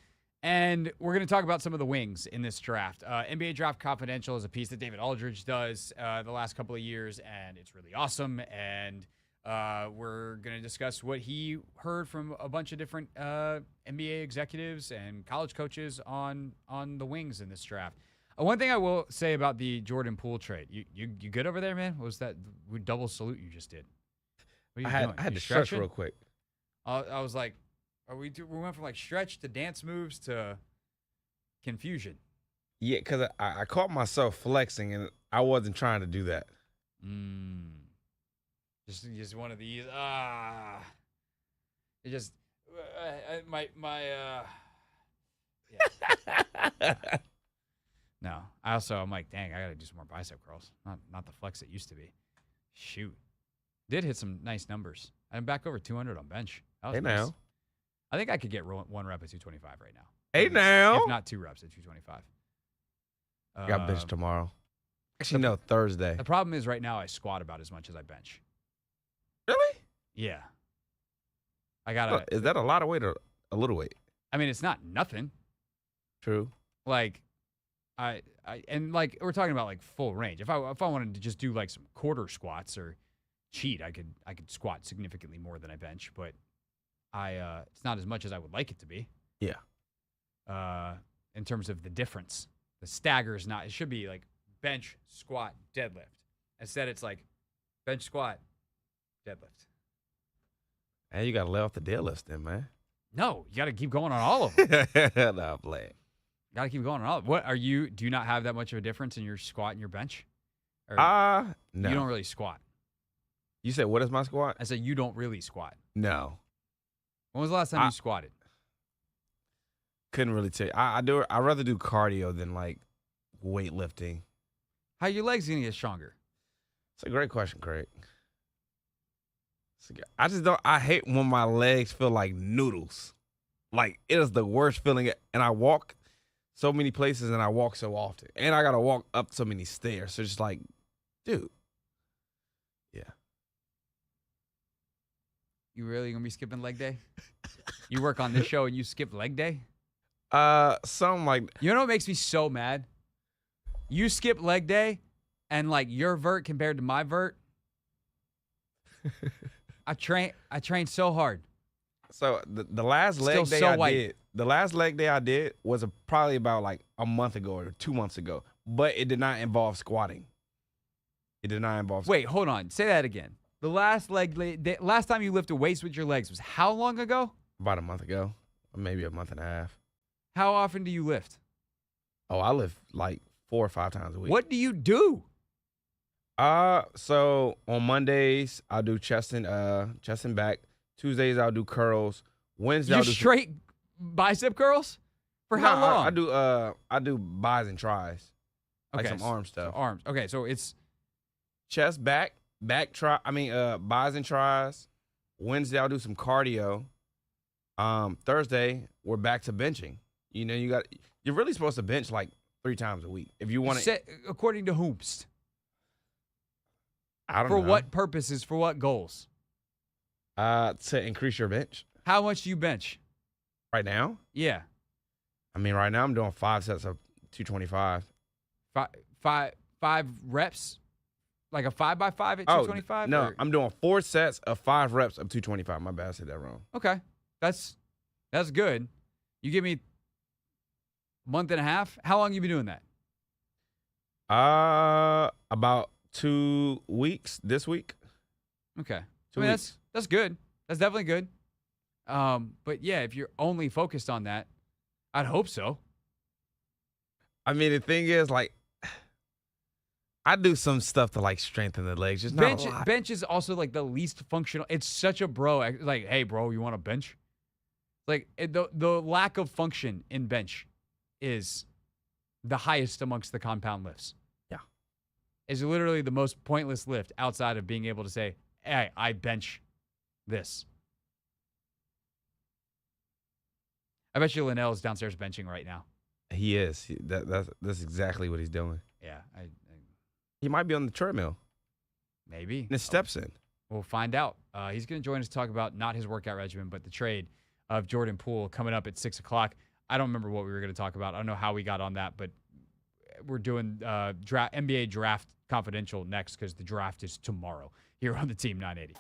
And we're going to talk about some of the wings in this draft. NBA Draft Confidential is a piece that David Aldridge does the last couple of years, and it's really awesome. And we're going to discuss what he heard from a bunch of different NBA executives and college coaches on the wings in this draft. One thing I will say about the Jordan Poole trade, you good over there, man? What was that double salute you just did? What are you doing? I had You to stretch stretching? real quick. I was like, we went from like stretch to dance moves to confusion. Yeah, because I caught myself flexing, and I wasn't trying to do that. Just one of these. It just yeah. No. I'm like, dang, I gotta do some more bicep curls. Not the flex it used to be. Shoot. Did hit some nice numbers. I'm back over 200 on bench. That was Hey nice. now. I think I could get one rep at 225 right now. Hey If now. not 2 reps at 225. Got bench tomorrow. Actually, no, Thursday. The problem is right now I squat about as much as I bench. Really? Yeah. I gotta. Is that a lot of weight or a little weight? I mean, it's not nothing. True. Like, and like we're talking about like full range. If I wanted to just do like some quarter squats or cheat, I could squat significantly more than I bench, but it's not as much as I would like it to be. Yeah. In terms of the difference, the stagger is not. It should be like bench, squat, deadlift. Instead, it's like bench, squat, deadlift. And you got to lay off the deadlift then, man. No, you got to keep going on all of them. Nah, I'm playing. Got to keep going on all. What are you? Do you not have that much of a difference in your squat and your bench? Or No. You don't really squat. You said, what is my squat? I said you don't really squat. No. When was the last time you squatted? Couldn't really tell you. I'd rather do cardio than like weightlifting. How your legs gonna get stronger? It's a great question, Craig. I just don't. I hate when my legs feel like noodles. Like it is the worst feeling. And I walk so many places and I walk so often, and I gotta walk up so many stairs. So it's just like, dude. Yeah. You really gonna be skipping leg day? You work on this show and you skip leg day? Something like. You know what makes me so mad? You skip leg day, and like your vert compared to my vert. I trained so hard. So the last leg day I did, the last leg day I did was probably about like a month ago or 2 months ago, but it did not involve squatting. It did not involve. Wait, hold on. Say that again. The last last time you lifted weights with your legs was how long ago? About a month ago, or maybe a month and a half. How often do you lift? Oh, I lift like 4 or 5 times a week. What do you do? So on Mondays I'll do chest and back. Tuesdays I'll do curls. Wednesday I'll do straight bicep curls? For how long? I do bis and tris. Like Okay, some arm stuff. So arms. Okay, so it's Chest, bis and tris. Wednesday I'll do some cardio. Thursday we're back to benching. You know, you're really supposed to bench like 3 times a week if you want to. According to Hoops. I don't know. For what purposes? For what goals? To increase your bench. How much do you bench? Right now? Yeah. I mean, right now I'm doing 5 sets of 225. Five reps? Like a 5x5 at 225? No, or? I'm doing 4 sets of 5 reps of 225. My bad, I said that wrong. Okay. That's good. You give me a month and a half? How long you been doing that? About 2 weeks this week. Okay. 2 weeks. That's good. That's definitely good. But yeah, if you're only focused on that, I'd hope so. I mean, the thing is, like, I do some stuff to like strengthen the legs. Just not a lot. Bench is also like the least functional. It's such a bro. Like, hey, bro, you want a bench? Like the lack of function in bench is the highest amongst the compound lifts. Yeah, is literally the most pointless lift outside of being able to say, hey, I bench this. I bet you Lenel is downstairs benching right now. He is. That's exactly what he's doing. Yeah, He might be on the treadmill. maybe. And his steps in. We'll find out. He's going to join us to talk about not his workout regimen, but the trade of Jordan Poole coming up at 6 o'clock. I don't remember what we were going to talk about. I don't know how we got on that, but we're doing NBA Draft Confidential next because the draft is tomorrow here on the Team 980.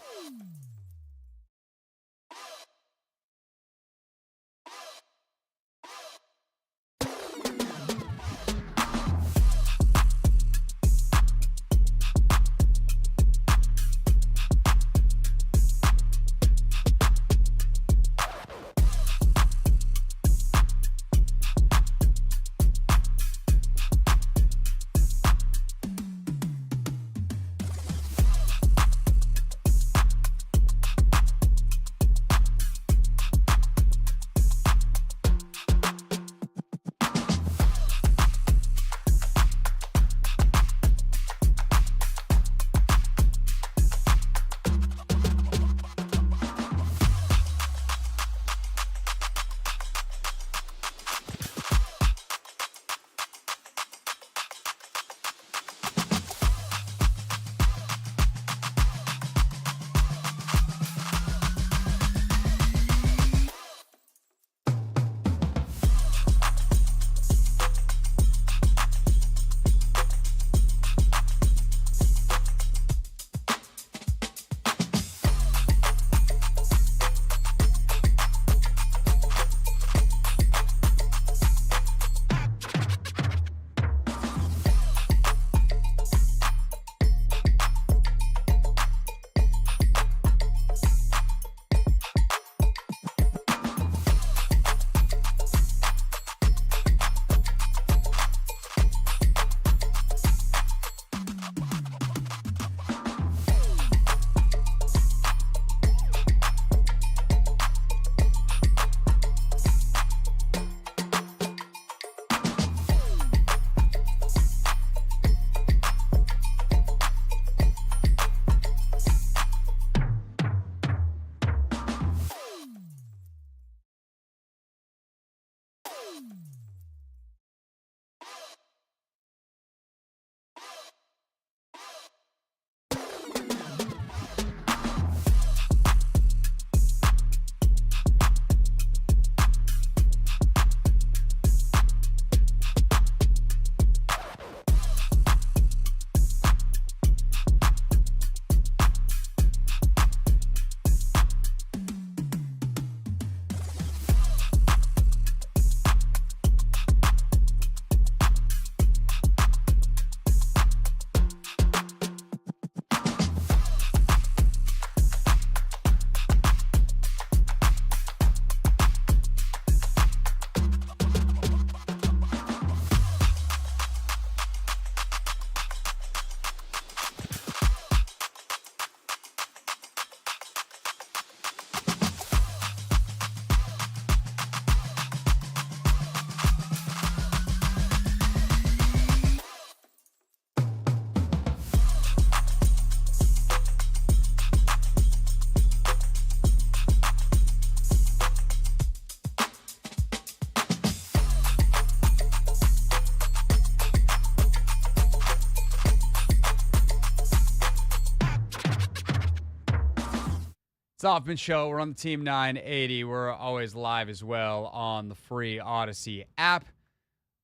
It's the Hoffman Show. We're on the Team 980. We're always live as well on the free Odyssey app.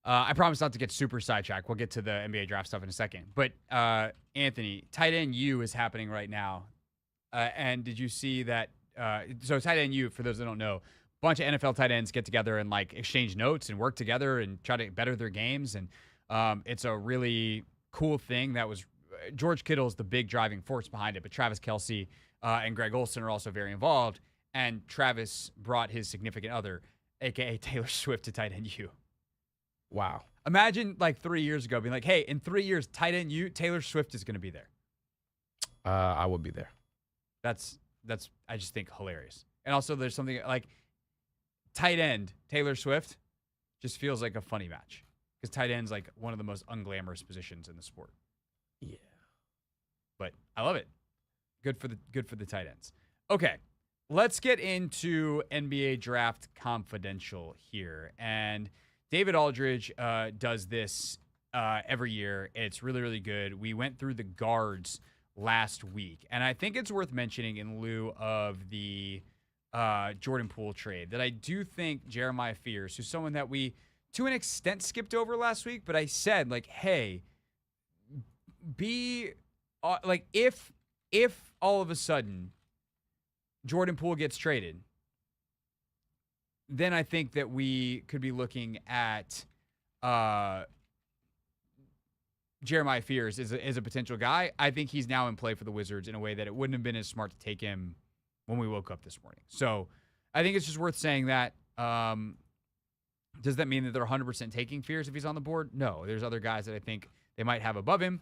I promise not to get super sidetracked. We'll get to the NBA draft stuff in a second. But, Anthony, tight end U is happening right now. And did you see that? So tight end U, for those that don't know, a bunch of NFL tight ends get together and like exchange notes and work together and try to better their games. And it's a really cool thing. That was George Kittle's the big driving force behind it, but Travis Kelce and Greg Olsen are also very involved. And Travis brought his significant other, a.k.a. Taylor Swift, to tight end U. Wow. Imagine like 3 years ago being like, hey, in 3 years, tight end U, Taylor Swift is going to be there. I would be there. That's I just think hilarious. And also there's something like tight end, Taylor Swift, just feels like a funny match. Because tight end's like one of the most unglamorous positions in the sport. Yeah. But I love it. Good for the tight ends. Okay, let's get into NBA Draft Confidential here. And David Aldridge does this every year. It's really, really good. We went through the guards last week, and I think it's worth mentioning in lieu of the Jordan Poole trade that I do think Jeremiah Fears, who's someone that we to an extent skipped over last week, but I said, like, hey, be like, if all of a sudden Jordan Poole gets traded, then I think that we could be looking at Jeremiah Fears is a potential guy. I think he's now in play for the Wizards in a way that it wouldn't have been as smart to take him when we woke up this morning. So I think it's just worth saying that. Does that mean that they're 100% taking Fears if he's on the board? No. There's other guys that I think they might have above him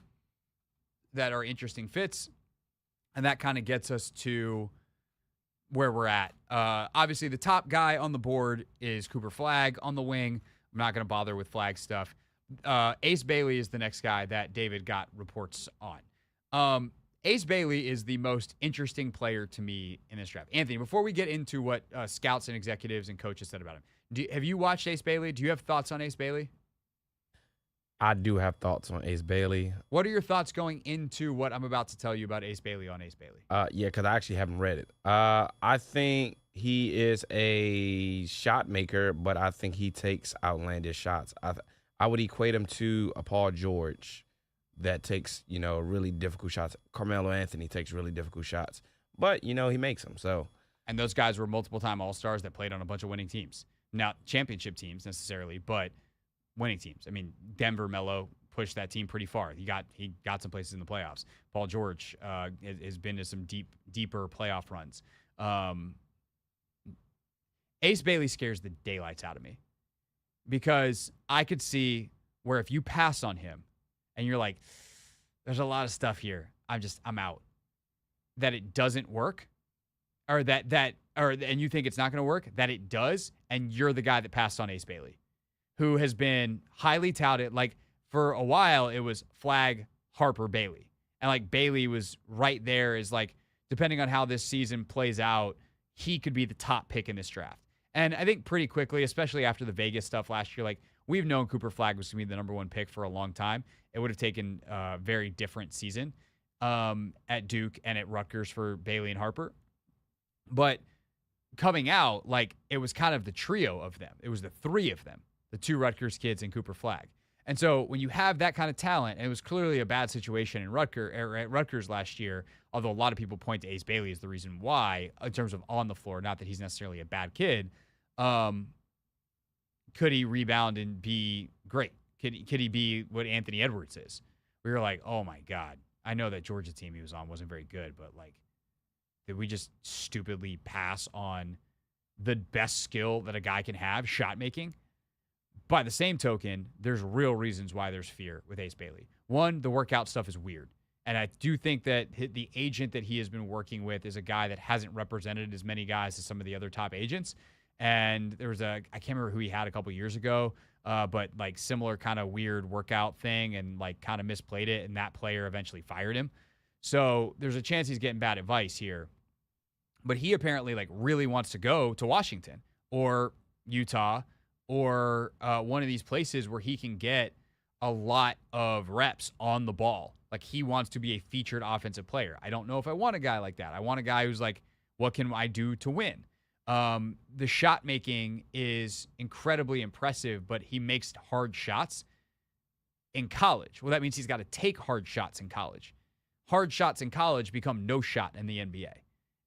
that are interesting fits, and that kind of gets us to where we're at. Obviously, the top guy on the board is Cooper Flagg on the wing. I'm not going to bother with Flagg stuff. Ace Bailey is the next guy that David got reports on. Ace Bailey is the most interesting player to me in this draft. Anthony, before we get into what scouts and executives and coaches said about him, have you watched Ace Bailey? Do you have thoughts on Ace Bailey? I do have thoughts on Ace Bailey. What are your thoughts going into what I'm about to tell you about Ace Bailey on Ace Bailey? Yeah, because I actually haven't read it. I think he is a shot maker, but I think he takes outlandish shots. I would equate him to a Paul George that takes, really difficult shots. Carmelo Anthony takes really difficult shots, but, he makes them. So, and those guys were multiple-time All-Stars that played on a bunch of winning teams. Not championship teams necessarily, but winning teams. I mean, Denver, Melo pushed that team pretty far. He got some places in the playoffs. Paul George has been to some deeper playoff runs. Ace Bailey scares the daylights out of me because I could see where if you pass on him and you're like, there's a lot of stuff here, I'm out, that it doesn't work, or and you think it's not going to work, that it does, and you're the guy that passed on Ace Bailey, who has been highly touted. Like, for a while, it was Flagg, Harper, Bailey. And, like, Bailey was right there as, like, depending on how this season plays out, he could be the top pick in this draft. And I think pretty quickly, especially after the Vegas stuff last year, like, we've known Cooper Flagg was going to be the number one pick for a long time. It would have taken a very different season at Duke and at Rutgers for Bailey and Harper. But coming out, like, it was kind of the trio of them. It was the three of them, the two Rutgers kids and Cooper Flagg. And so when you have that kind of talent, and it was clearly a bad situation at Rutgers last year, although a lot of people point to Ace Bailey as the reason why, in terms of on the floor, not that he's necessarily a bad kid, could he rebound and be great? Could he be what Anthony Edwards is? We were like, oh, my God. I know that Georgia team he was on wasn't very good, but, like, did we just stupidly pass on the best skill that a guy can have, shot making? By the same token, there's real reasons why there's fear with Ace Bailey. One, the workout stuff is weird. And I do think that the agent that he has been working with is a guy that hasn't represented as many guys as some of the other top agents. And there was I can't remember who he had a couple years ago, but like similar kind of weird workout thing and like kind of misplayed it. And that player eventually fired him. So there's a chance he's getting bad advice here. But he apparently like really wants to go to Washington or Utah or one of these places where he can get a lot of reps on the ball. Like, he wants to be a featured offensive player. I don't know if I want a guy like that. I want a guy who's like, what can I do to win? The shot making is incredibly impressive, but he makes hard shots in college. Well, that means he's got to take hard shots in college. Hard shots in college become no shot in the NBA.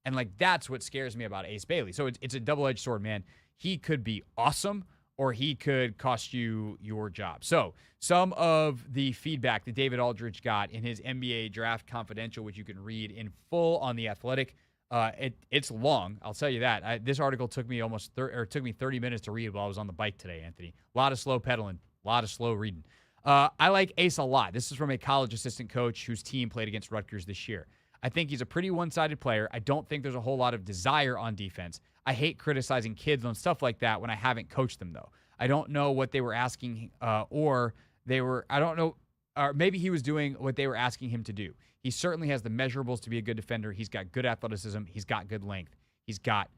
And, like, that's what scares me about Ace Bailey. So it's a double-edged sword, man. He could be awesome, or he could cost you your job. So some of the feedback that David Aldridge got in his NBA Draft Confidential, which you can read in full on The Athletic. It's long, I'll tell you that. This article took me took me 30 minutes to read while I was on the bike today, Anthony. A lot of slow pedaling, a lot of slow reading. I like Ace a lot. This is from a college assistant coach whose team played against Rutgers this year. I think he's a pretty one-sided player. I don't think there's a whole lot of desire on defense. I hate criticizing kids on stuff like that when I haven't coached them, though. I don't know what they were asking, or maybe he was doing what they were asking him to do. He certainly has the measurables to be a good defender. He's got good athleticism. He's got good length. He's got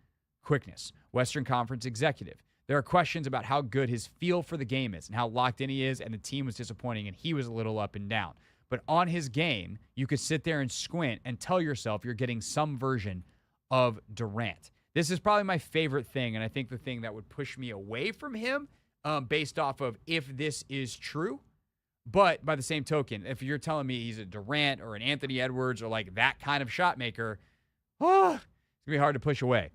quickness. Western Conference executive. There are questions about how good his feel for the game is and how locked in he is, and the team was disappointing, and he was a little up and down. But on his game, you could sit there and squint and tell yourself you're getting some version of Durant. This is probably my favorite thing, and I think the thing that would push me away from him based off of if this is true. But by the same token, if you're telling me he's a Durant or an Anthony Edwards or like that kind of shot maker, it's going to be hard to push away.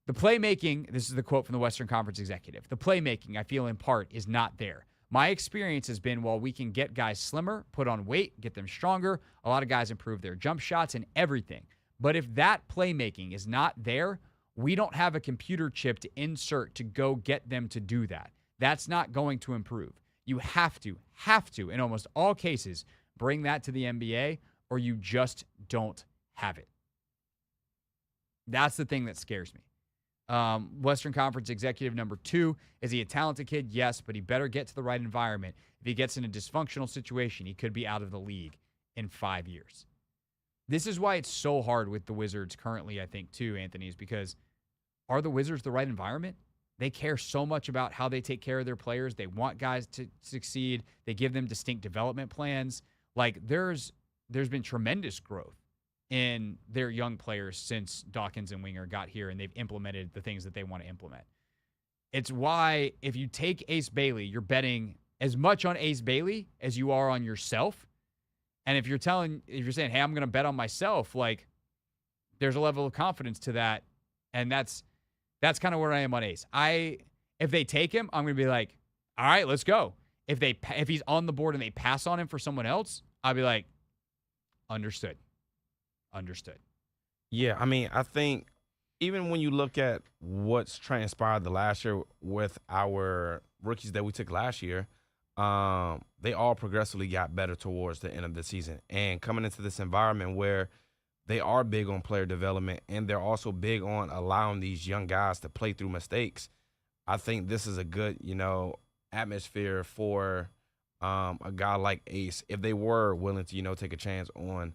The playmaking, this is the quote from the Western Conference executive, the playmaking, I feel in part, is not there. My experience has been while we can get guys slimmer, put on weight, get them stronger, a lot of guys improve their jump shots and everything. But if that playmaking is not there, we don't have a computer chip to insert to go get them to do that. That's not going to improve. You have to, in almost all cases, bring that to the NBA or you just don't have it. That's the thing that scares me. Western Conference executive number 2, is he a talented kid? Yes, but he better get to the right environment. If he gets in a dysfunctional situation, he could be out of the league in 5 years. This is why it's so hard with the Wizards currently, I think, too, Anthony, is because are the Wizards the right environment? They care so much about how they take care of their players. They want guys to succeed. They give them distinct development plans. Like, there's been tremendous growth in their young players since Dawkins and Winger got here, and they've implemented the things that they want to implement. It's why if you take Ace Bailey, you're betting as much on Ace Bailey as you are on yourself. And if you're saying, hey, I'm going to bet on myself, like, there's a level of confidence to that, and that's kind of where I am on Ace. If they take him, I'm going to be like, all right, let's go. If he's on the board and they pass on him for someone else, I'll be like, understood. Yeah, I mean, I think even when you look at what's transpired the last year with our rookies that we took last year, they all progressively got better towards the end of the season. And coming into this environment where they are big on player development and they're also big on allowing these young guys to play through mistakes, I think this is a good, atmosphere for a guy like Ace if they were willing to, take a chance on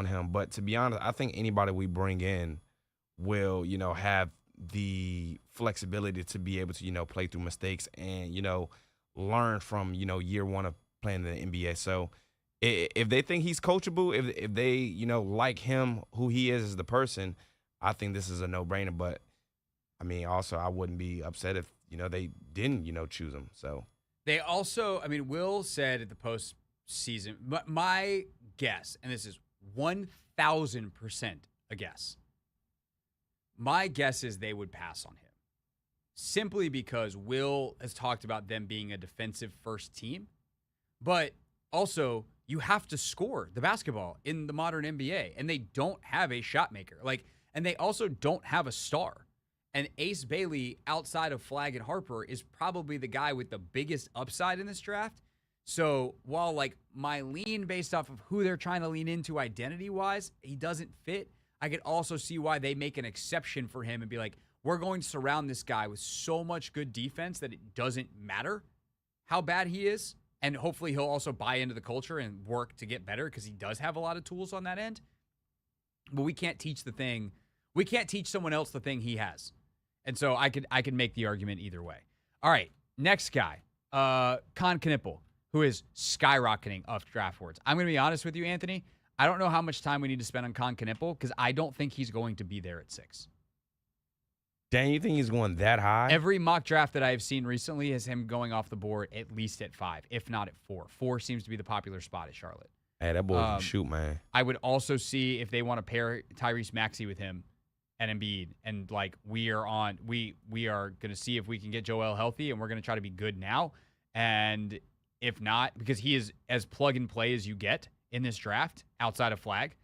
him. But to be honest, I think anybody we bring in will, have the flexibility to be able to, play through mistakes and, learn from, year one of playing in the NBA. So if they think he's coachable, if they, like him, who he is as the person, I think this is a no-brainer. But, I mean, also I wouldn't be upset if, they didn't, choose him. So they also, Will said at the postseason, my guess, and this is 1,000% a guess. My guess is they would pass on him simply because Will has talked about them being a defensive first team, but also you have to score the basketball in the modern NBA, and they don't have a shot maker. And they also don't have a star. And Ace Bailey, outside of Flagg and Harper, is probably the guy with the biggest upside in this draft. So while my lean based off of who they're trying to lean into identity-wise, he doesn't fit, I could also see why they make an exception for him and be like, we're going to surround this guy with so much good defense that it doesn't matter how bad he is. And hopefully he'll also buy into the culture and work to get better because he does have a lot of tools on that end. But we can't teach someone else the thing he has. And so I could make the argument either way. All right, next guy, Con Knippel, who is skyrocketing up draft boards. I'm going to be honest with you, Anthony. I don't know how much time we need to spend on Con Knippel because I don't think he's going to be there at 6. Dan, you think he's going that high? Every mock draft that I've seen recently is him going off the board at least at 5, if not at 4. 4 seems to be the popular spot at Charlotte. Hey, that boy can shoot, man. I would also see if they want to pair Tyrese Maxey with him and Embiid, and we are going to see if we can get Joel healthy, and we're going to try to be good now. And if not, because he is as plug and play as you get in this draft outside of Flagg,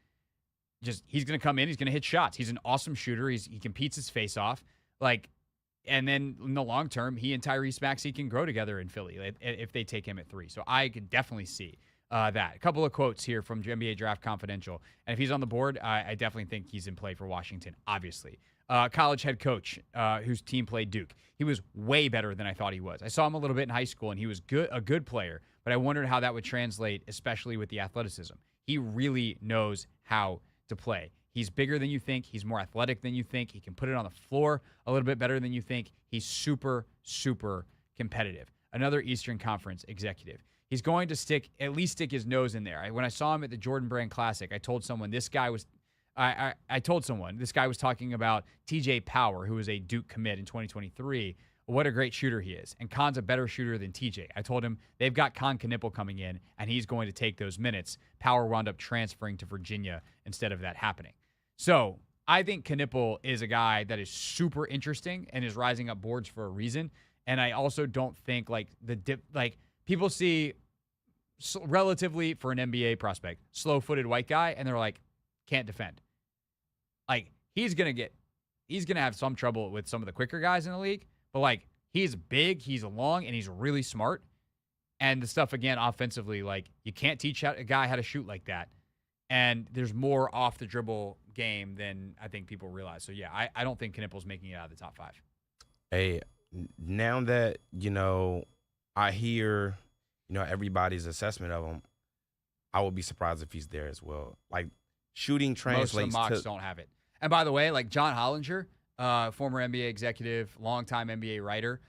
he's going to come in, he's going to hit shots. He's an awesome shooter. He competes his face off. And then in the long term, he and Tyrese Maxey can grow together in Philly if they take him at 3. So I could definitely see that. A couple of quotes here from NBA Draft Confidential. And if he's on the board, I definitely think he's in play for Washington, obviously. College head coach whose team played Duke. He was way better than I thought he was. I saw him a little bit in high school, and he was a good player, but I wondered how that would translate, especially with the athleticism. He really knows how to play. He's bigger than you think. He's more athletic than you think. He can put it on the floor a little bit better than you think. He's super, super competitive. Another Eastern Conference executive. He's going to at least stick his nose in there. When I saw him at the Jordan Brand Classic, I told someone this guy was talking about TJ Power, who was a Duke commit in 2023. What a great shooter he is. And Khan's a better shooter than TJ. I told him they've got Khan Knippel coming in, and he's going to take those minutes. Power wound up transferring to Virginia instead of that happening. So I think Knippel is a guy that is super interesting and is rising up boards for a reason. And I also don't think people see relatively for an NBA prospect, slow-footed white guy, and they're like, can't defend. Like he's gonna have some trouble with some of the quicker guys in the league, but he's big, he's long, and he's really smart. And the stuff again offensively, you can't teach a guy how to shoot like that. And there's more off the dribble game than I think people realize. So yeah, I don't think Knippel's making it out of the top 5. Hey, now that I hear everybody's assessment of him, I would be surprised if he's there as well. Shooting translates. Most of the mocks don't have it. And by the way, John Hollinger, former NBA executive, longtime NBA writer,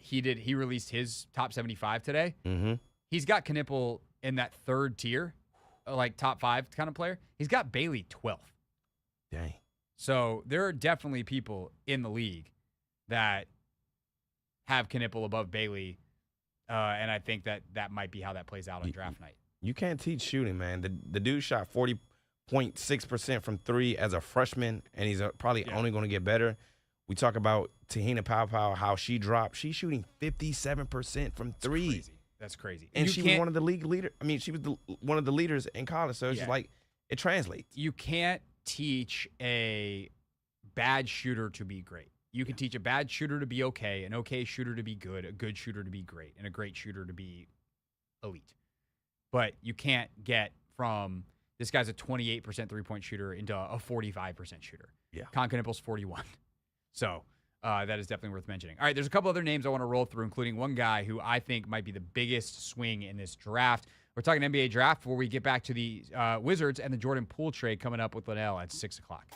he released his top 75 today. Mm-hmm. He's got Knippel in that third tier, top 5 kind of player. He's got Bailey 12th. Dang. So there are definitely people in the league that have Knippel above Bailey, and I think that might be how that plays out on draft night. You can't teach shooting, man. The dude shot 40.6% from 3 as a freshman, and he's probably only going to get better. We talk about Tahina Powell, how she dropped. She's shooting 57% from 3. That's crazy. And she was one of the league leaders. I mean, she was one of the leaders in college, so it's just it translates. You can't teach a bad shooter to be great. You can teach a bad shooter to be okay, an okay shooter to be good, a good shooter to be great, and a great shooter to be elite. But you can't get from this guy's a 28% three-point shooter into a 45% shooter. Yeah. Khan Knippel's 41. So that is definitely worth mentioning. All right, there's a couple other names I want to roll through, including one guy who I think might be the biggest swing in this draft. We're talking NBA draft before we get back to the Wizards and the Jordan Poole trade coming up with Lenel at 6 o'clock.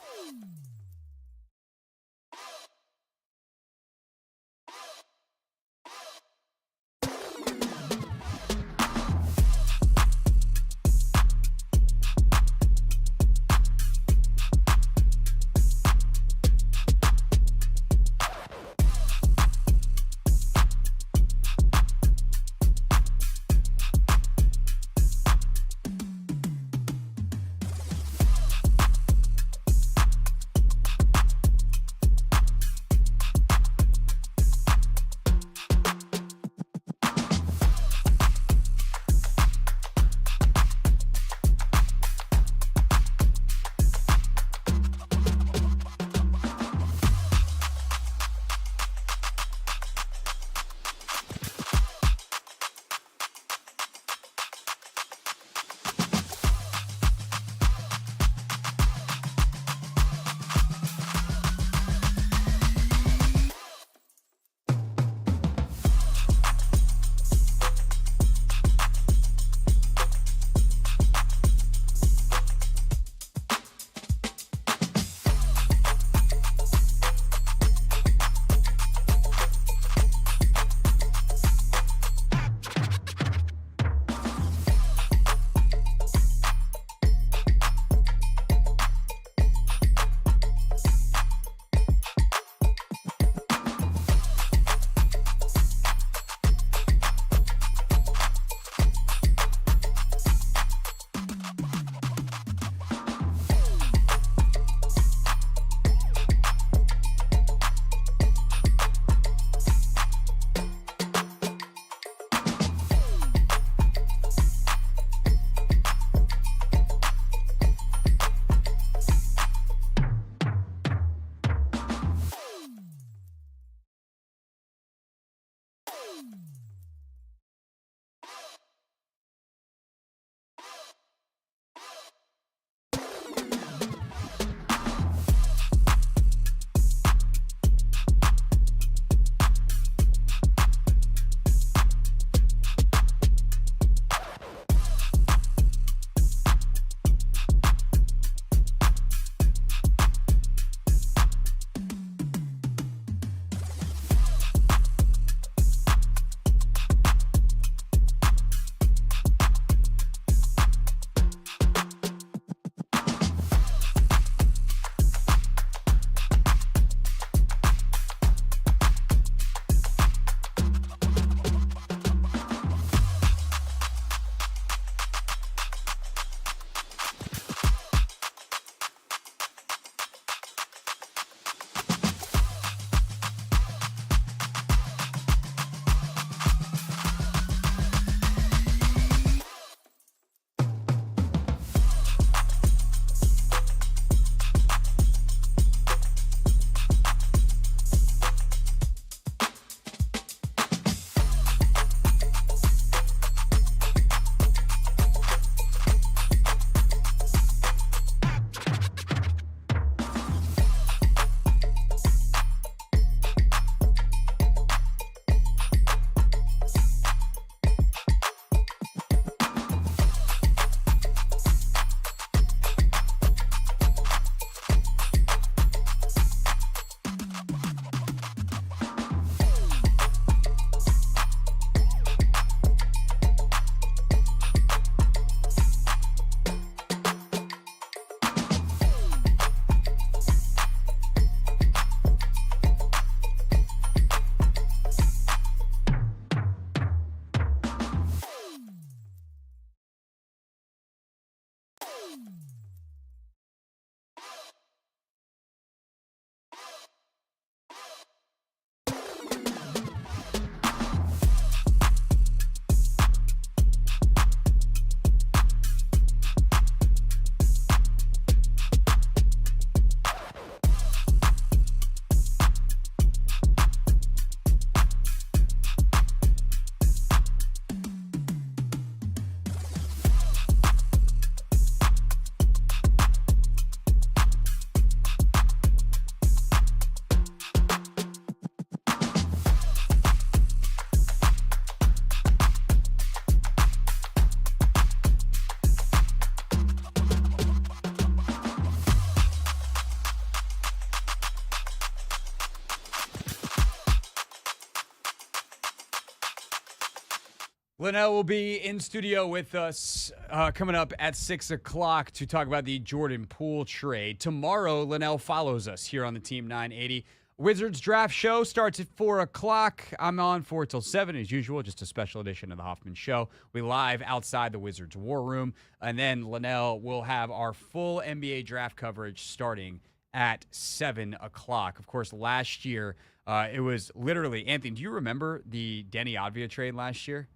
Lenel will be in studio with us coming up at 6 o'clock to talk about the Jordan Poole trade. Tomorrow, Lenel follows us here on the Team 980. Wizards draft show starts at 4 o'clock. I'm on 4 till 7 as usual, just a special edition of the Hoffman Show. We live outside the Wizards War Room. And then Lenel will have our full NBA draft coverage starting at 7 o'clock. Of course, last year, it was literally, Anthony, do you remember the Denny Advia trade last year?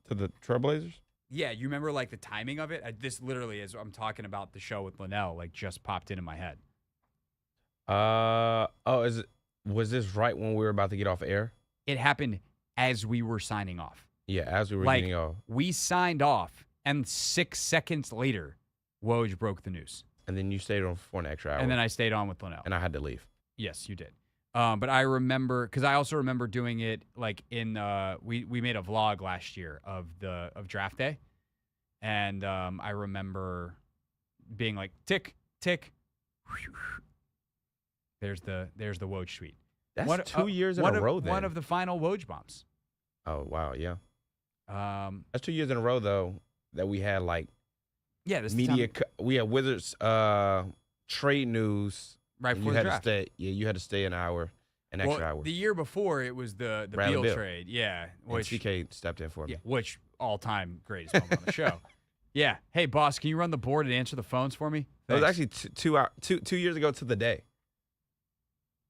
To the Trailblazers? Yeah, you remember like the timing of it? This literally, as I'm talking about the show with Lenel, like just popped into my head. Was this right when we were about to get off air? It happened as we were signing off. Yeah, as we were Like, getting off. we signed off, and 6 seconds later, Woj broke the news. And then you stayed on for an extra hour. And then I stayed on with Lenel. And I had to leave. Yes, you did. But I remember, because I also remember doing it like in we made a vlog last year of draft day, and I remember being like tick tick. There's the Woj tweet. That's 2 years in a row. Then one of the final Woj bombs. Oh wow, yeah. That's 2 years in a row though that we had like this media. We had Wizards trade news. Right before you the had draft. to stay. Yeah, you had to stay an extra hour. The year before it was the Bradley Beal Beal. trade, yeah, And which CK stepped in for me. yeah, which all-time greatest moment on the show. Yeah, hey boss, can you run the board and answer the phones for me? It was Thanks. actually 2 years ago to the day.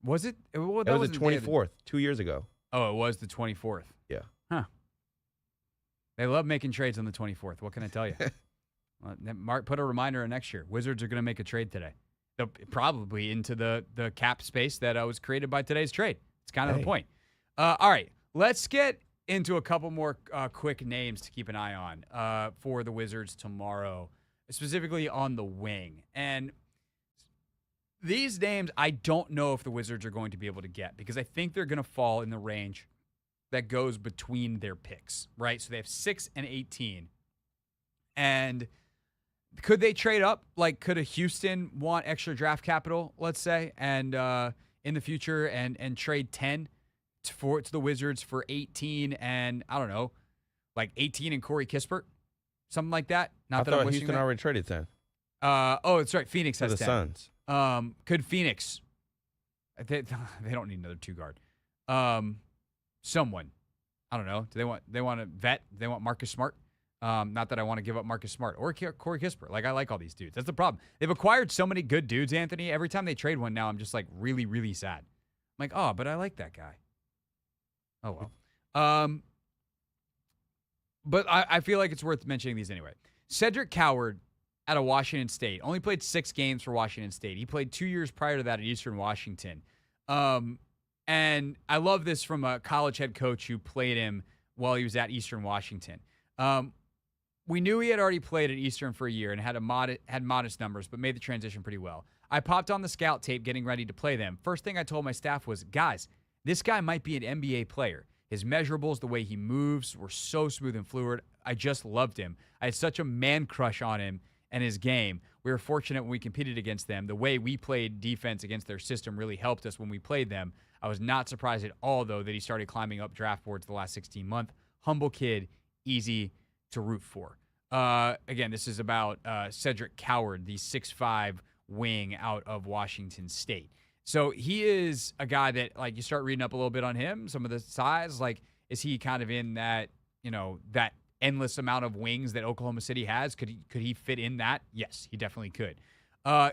Was it? Well, It that was wasn't the day of 24th, 2 years ago. Oh, it was the 24th. Yeah. Huh. They love making trades on the 24th. What can I tell you? Mark, put a reminder in next year. Wizards are going to make a trade today. They'll probably into the cap space that was created by today's trade. It's kind of the point. All right, let's get into a couple more quick names to keep an eye on for the Wizards tomorrow, specifically on the wing. And these names, I don't know if the Wizards are going to be able to get because I think they're going to fall in the range that goes between their picks, right? So they have 6 and 18. And could they trade up? Like, could a Houston want extra draft capital, let's say, and in the future and trade 10 to the Wizards for 18 and, I don't know, like 18 and Corey Kispert? Something like that? Not I that I'm thought wishing Houston that. already traded 10 Oh, that's right. Phoenix to has the 10. Suns. Could Phoenix? They don't need another two guard. Someone, I don't know. Do they want a vet? Do they want Marcus Smart? Not that I want to give up Marcus Smart or Corey Kispert. Like, I like all these dudes. That's the problem. They've acquired so many good dudes, Anthony. Every time they trade one now, I'm just like really, really sad. I'm like, oh, but I like that guy. Oh well. But I feel like it's worth mentioning these anyway. Cedric Coward out of Washington State only played 6 games for Washington State. He played 2 years prior to that at Eastern Washington. And I love this from a college head coach who played him while he was at Eastern Washington. We knew he had already played at Eastern for a year and had modest numbers, but made the transition pretty well. I popped on the scout tape getting ready to play them. First thing I told my staff was, guys, this guy might be an NBA player. His measurables, the way he moves, were so smooth and fluid. I just loved him. I had such a man crush on him and his game. We were fortunate when we competed against them. The way we played defense against their system really helped us when we played them. I was not surprised at all, though, that he started climbing up draft boards the last 16 months. Humble kid, easy to root for. Again, this is about Cedric Coward, the 6'5" wing out of Washington State. So he is a guy that, like, you start reading up a little bit on him, some of the size, like, is he kind of in that, that endless amount of wings that Oklahoma City has? Could he fit in that? Yes, he definitely could.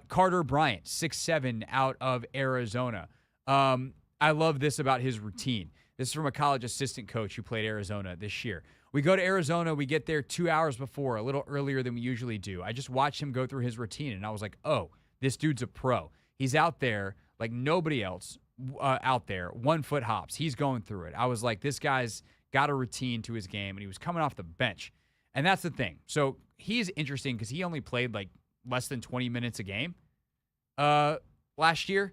Carter Bryant, 6'7", out of Arizona. I love this about his routine. This is from a college assistant coach who played Arizona this year. We go to Arizona. We get there 2 hours before, a little earlier than we usually do. I just watched him go through his routine, and I was like, oh, this dude's a pro. He's out there like nobody else out there, 1 foot hops. He's going through it. I was like, this guy's got a routine to his game, and he was coming off the bench. And that's the thing. So he's interesting because he only played like less than 20 minutes a game last year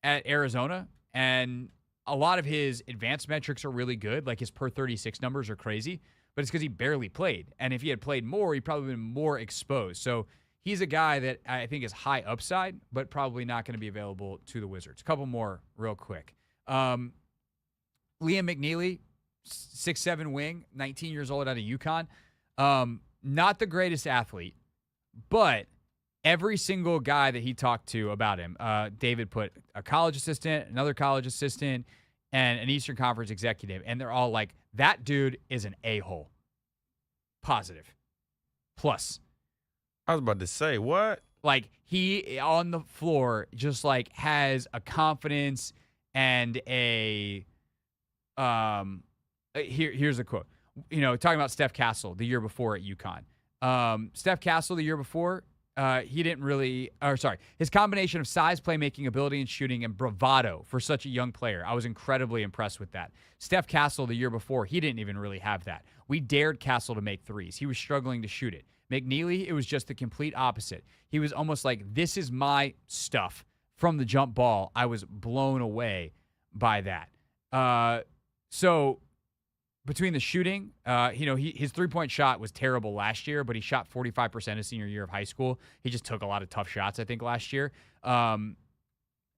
at Arizona. And a lot of his advanced metrics are really good. Like his per 36 numbers are crazy, but it's because he barely played. And if he had played more, he'd probably been more exposed. So he's a guy that I think is high upside, but probably not going to be available to the Wizards. A couple more real quick. Liam McNeely, 6'7" wing, 19 years old out of UConn. Not the greatest athlete, but every single guy that he talked to about him, David put a college assistant, another college assistant, and an Eastern Conference executive, and they're all like, that dude is an a-hole. Positive. Plus. I was about to say, what? Like, he, on the floor, just, like, has a confidence and a here's a quote. Talking about Steph Castle the year before at UConn. Steph Castle the year before, he didn't really – his combination of size, playmaking ability, and shooting and bravado for such a young player. I was incredibly impressed with that. Steph Castle the year before, he didn't even really have that. We dared Castle to make threes. He was struggling to shoot it. McNeely, it was just the complete opposite. He was almost like, this is my stuff from the jump ball. I was blown away by that. So between the shooting, his three-point shot was terrible last year, but he shot 45% his senior year of high school. He just took a lot of tough shots, I think, last year.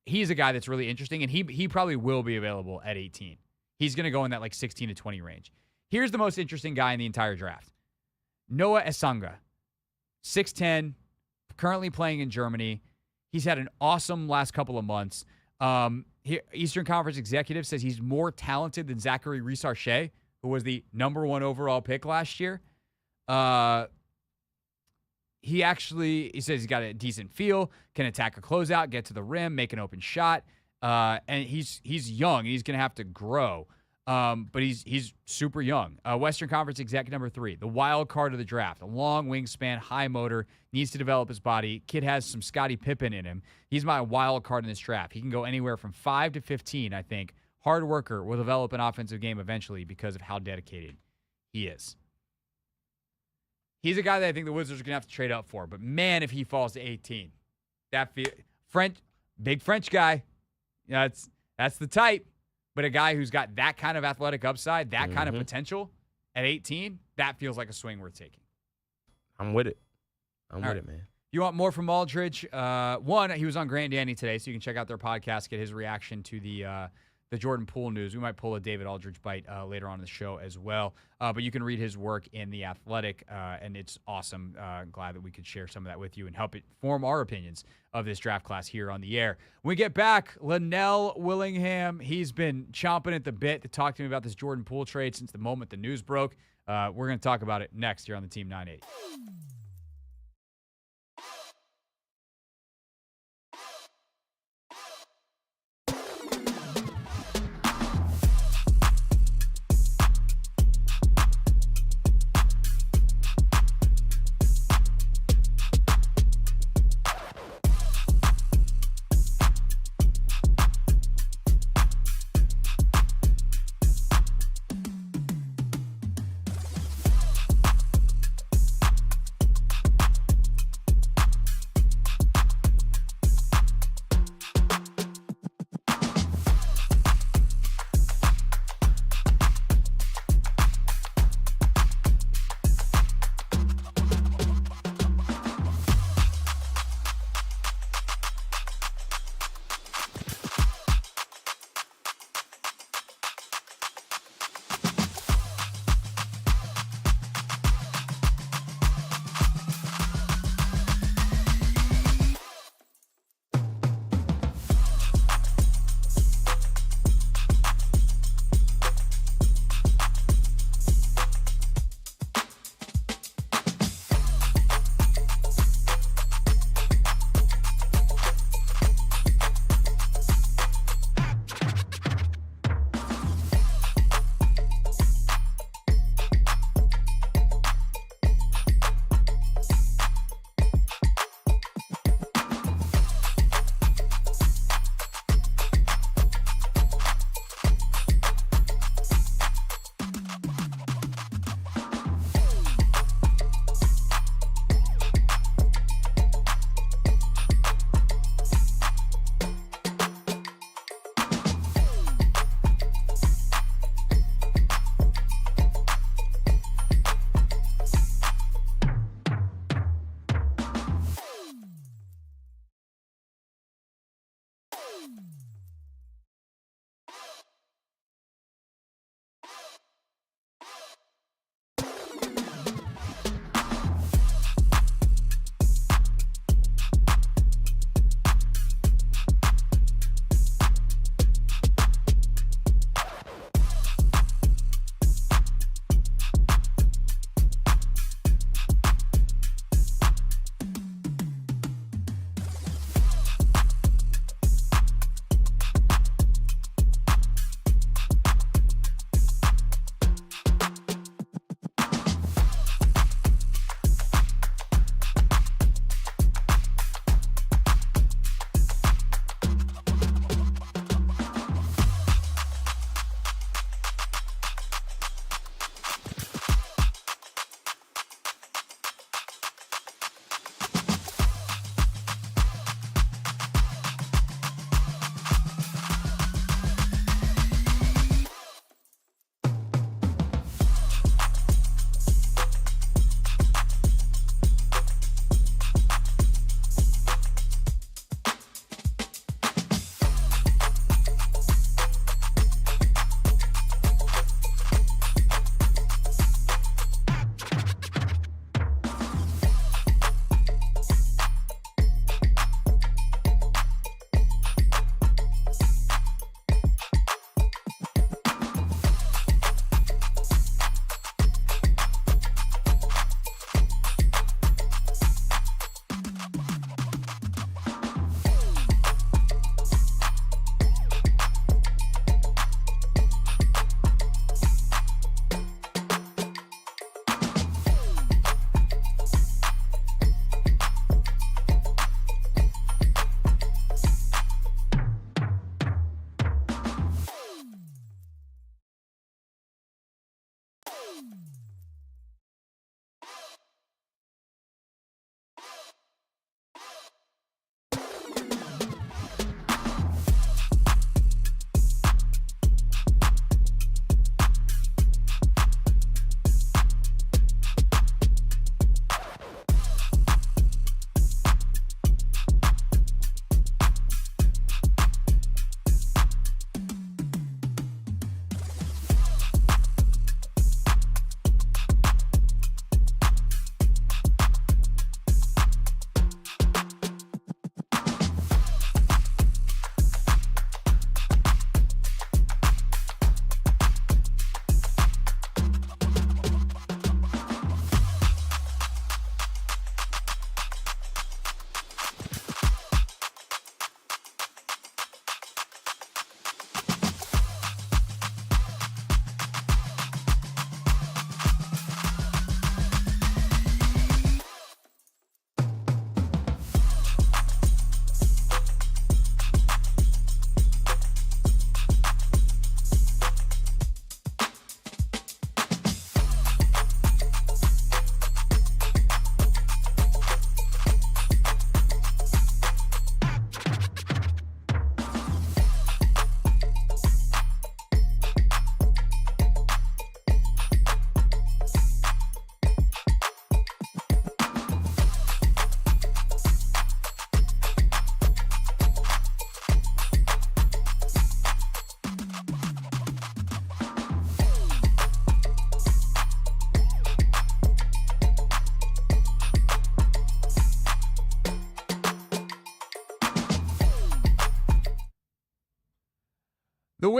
He's a guy that's really interesting, and he probably will be available at 18. He's going to go in that like 16 to 20 range. Here's the most interesting guy in the entire draft. Noah Esanga, 6'10", currently playing in Germany. He's had an awesome last couple of months. Eastern Conference executive says he's more talented than Zachary Reese-Archet, who was the number 1 overall pick last year. He says he's got a decent feel, can attack a closeout, get to the rim, make an open shot. And he's young. He's going to have to grow. But he's super young. Western Conference exec number 3, the wild card of the draft. A long wingspan, high motor, needs to develop his body. Kid has some Scottie Pippen in him. He's my wild card in this draft. He can go anywhere from 5 to 15, I think. Hard worker, will develop an offensive game eventually because of how dedicated he is. He's a guy that I think the Wizards are going to have to trade up for. But, man, if he falls to 18, big French guy. That's the type. But a guy who's got that kind of athletic upside, that kind of potential at 18, that feels like a swing worth taking. I'm with it. I'm with it, man. You want more from Aldridge? One, he was on Grant Danny today, so you can check out their podcast, get his reaction to the Jordan Poole news. We might pull a David Aldridge bite later on in the show as well. But you can read his work in The Athletic, and it's awesome. I'm glad that we could share some of that with you and help it form our opinions of this draft class here on the air. When we get back, Lenel Willingham, he's been chomping at the bit to talk to me about this Jordan Poole trade since the moment the news broke. We're going to talk about it next here on the Team 980.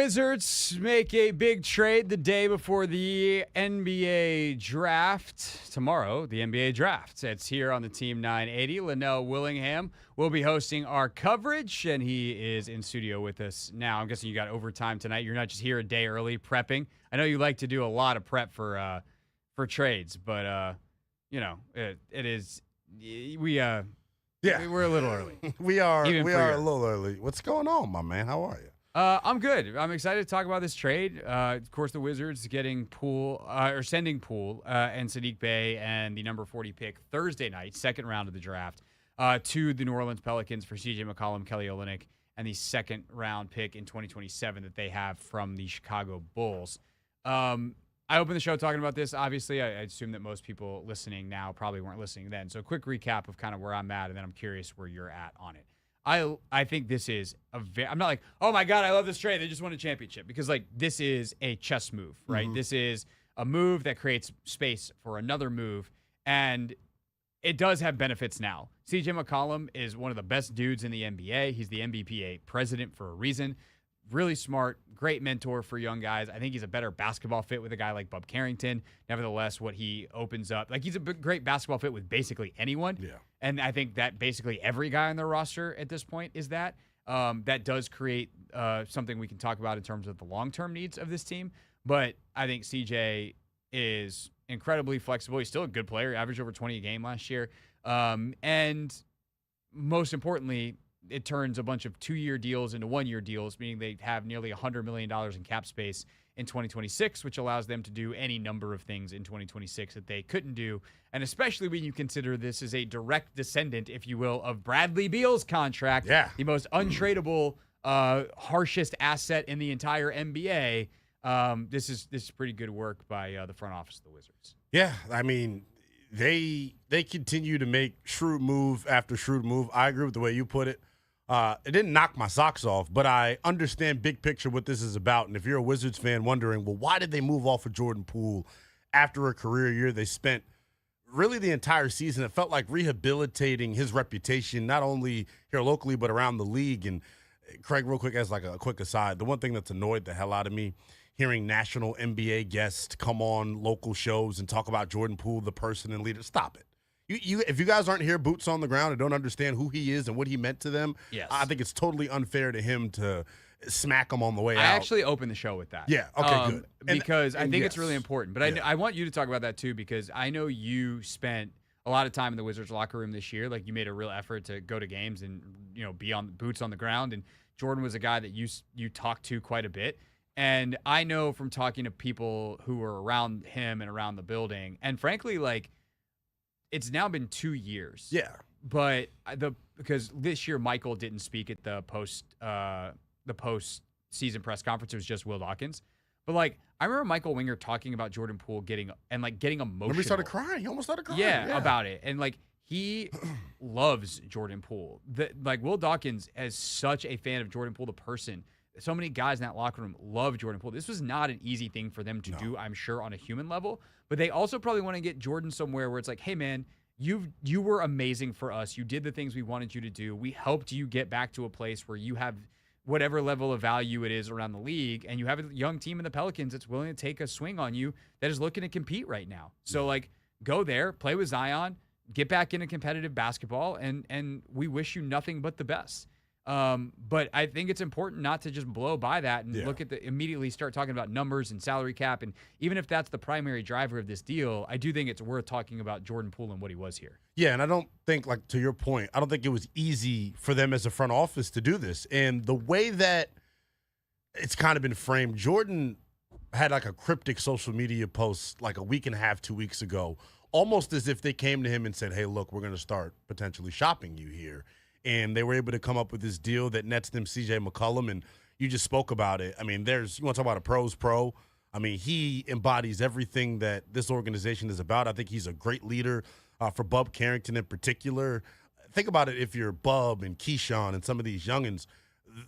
Wizards make a big trade the day before the NBA draft. Tomorrow, the NBA draft. It's here on the Team 980. Lenel Willingham will be hosting our coverage, and he is in studio with us now. I'm guessing you got overtime tonight. You're not just here a day early prepping. I know you like to do a lot of prep for trades, but it is we're a little early. we are Even a for your- little early. What's going on, my man? How are you? I'm good. I'm excited to talk about this trade. Of course, the Wizards getting sending Poole and Saddiq Bey and the number 40 pick Thursday night, second round of the draft, to the New Orleans Pelicans for CJ McCollum, Kelly Olynyk, and the second round pick in 2027 that they have from the Chicago Bulls. I opened the show talking about this. Obviously, I assume that most people listening now probably weren't listening then. So a quick recap of kind of where I'm at, and then I'm curious where you're at on it. I think this is I'm not like, oh my God, I love this trade. They just won a championship, because like this is a chess move, right? Mm-hmm. This is a move that creates space for another move, and it does have benefits now. CJ McCollum is one of the best dudes in the NBA. He's the NBPA president for a reason. Really smart, great mentor for young guys. I think he's a better basketball fit with a guy like Bub Carrington. Nevertheless, what he opens up, like he's a great basketball fit with basically anyone. Yeah. And I think that basically every guy on their roster at this point is that. That does create something we can talk about in terms of the long-term needs of this team. But I think CJ is incredibly flexible. He's still a good player. He averaged over 20 a game last year. And most importantly, it turns a bunch of 2-year deals into 1-year deals, meaning they have nearly $100 million in cap space in 2026, which allows them to do any number of things in 2026 that they couldn't do. And especially when you consider this is a direct descendant, if you will, of Bradley Beal's contract, the most untradeable, harshest asset in the entire NBA. This is pretty good work by the front office of the Wizards. Yeah, I mean, they continue to make shrewd move after shrewd move. I agree with the way you put it. It didn't knock my socks off, but I understand big picture what this is about. And if you're a Wizards fan wondering, well, why did they move off of Jordan Poole after a career year they spent really the entire season? It felt like rehabilitating his reputation, not only here locally, but around the league. And Craig, real quick, as like a quick aside, the one thing that's annoyed the hell out of me, hearing national NBA guests come on local shows and talk about Jordan Poole, the person and leader. Stop it. If you guys aren't here, boots on the ground, and don't understand who he is and what he meant to them, yes, I think it's totally unfair to him to smack him on the way out. I actually opened the show with that. Yeah, okay, good. Because I think yes. it's really important. But I want you to talk about that too, because I know you spent a lot of time in the Wizards locker room this year. Like, you made a real effort to go to games and, be on boots on the ground. And Jordan was a guy that you talked to quite a bit. And I know from talking to people who were around him and around the building, and frankly, like, it's now been 2 years. Yeah. But because this year Michael didn't speak at the post season press conference. It was just Will Dawkins. But like, I remember Michael Winger talking about Jordan Poole getting emotional. Remember he started crying. He almost started crying. Yeah, about it. And like, he loves Jordan Poole. Will Dawkins is such a fan of Jordan Poole, the person. So many guys in that locker room love Jordan Poole. This was not an easy thing for them to do, I'm sure, on a human level. But they also probably want to get Jordan somewhere where it's like, hey, man, you were amazing for us. You did the things we wanted you to do. We helped you get back to a place where you have whatever level of value it is around the league, and you have a young team in the Pelicans that's willing to take a swing on you that is looking to compete right now. So, like, go there, play with Zion, get back into competitive basketball, and we wish you nothing but the best. But I think it's important not to just blow by that and look at immediately start talking about numbers and salary cap. And even if that's the primary driver of this deal, I do think it's worth talking about Jordan Poole and what he was here. Yeah, and I don't think, like, to your point, I don't think it was easy for them as a front office to do this. And the way that it's kind of been framed, Jordan had like a cryptic social media post like a week and a half, 2 weeks ago, almost as if they came to him and said, hey, look, we're going to start potentially shopping you here. And they were able to come up with this deal that nets them CJ McCollum, and you just spoke about it. I mean, you want to talk about a pro's pro. I mean, he embodies everything that this organization is about. I think he's a great leader for Bub Carrington in particular. Think about it, if you're Bub and Keyshawn and some of these youngins,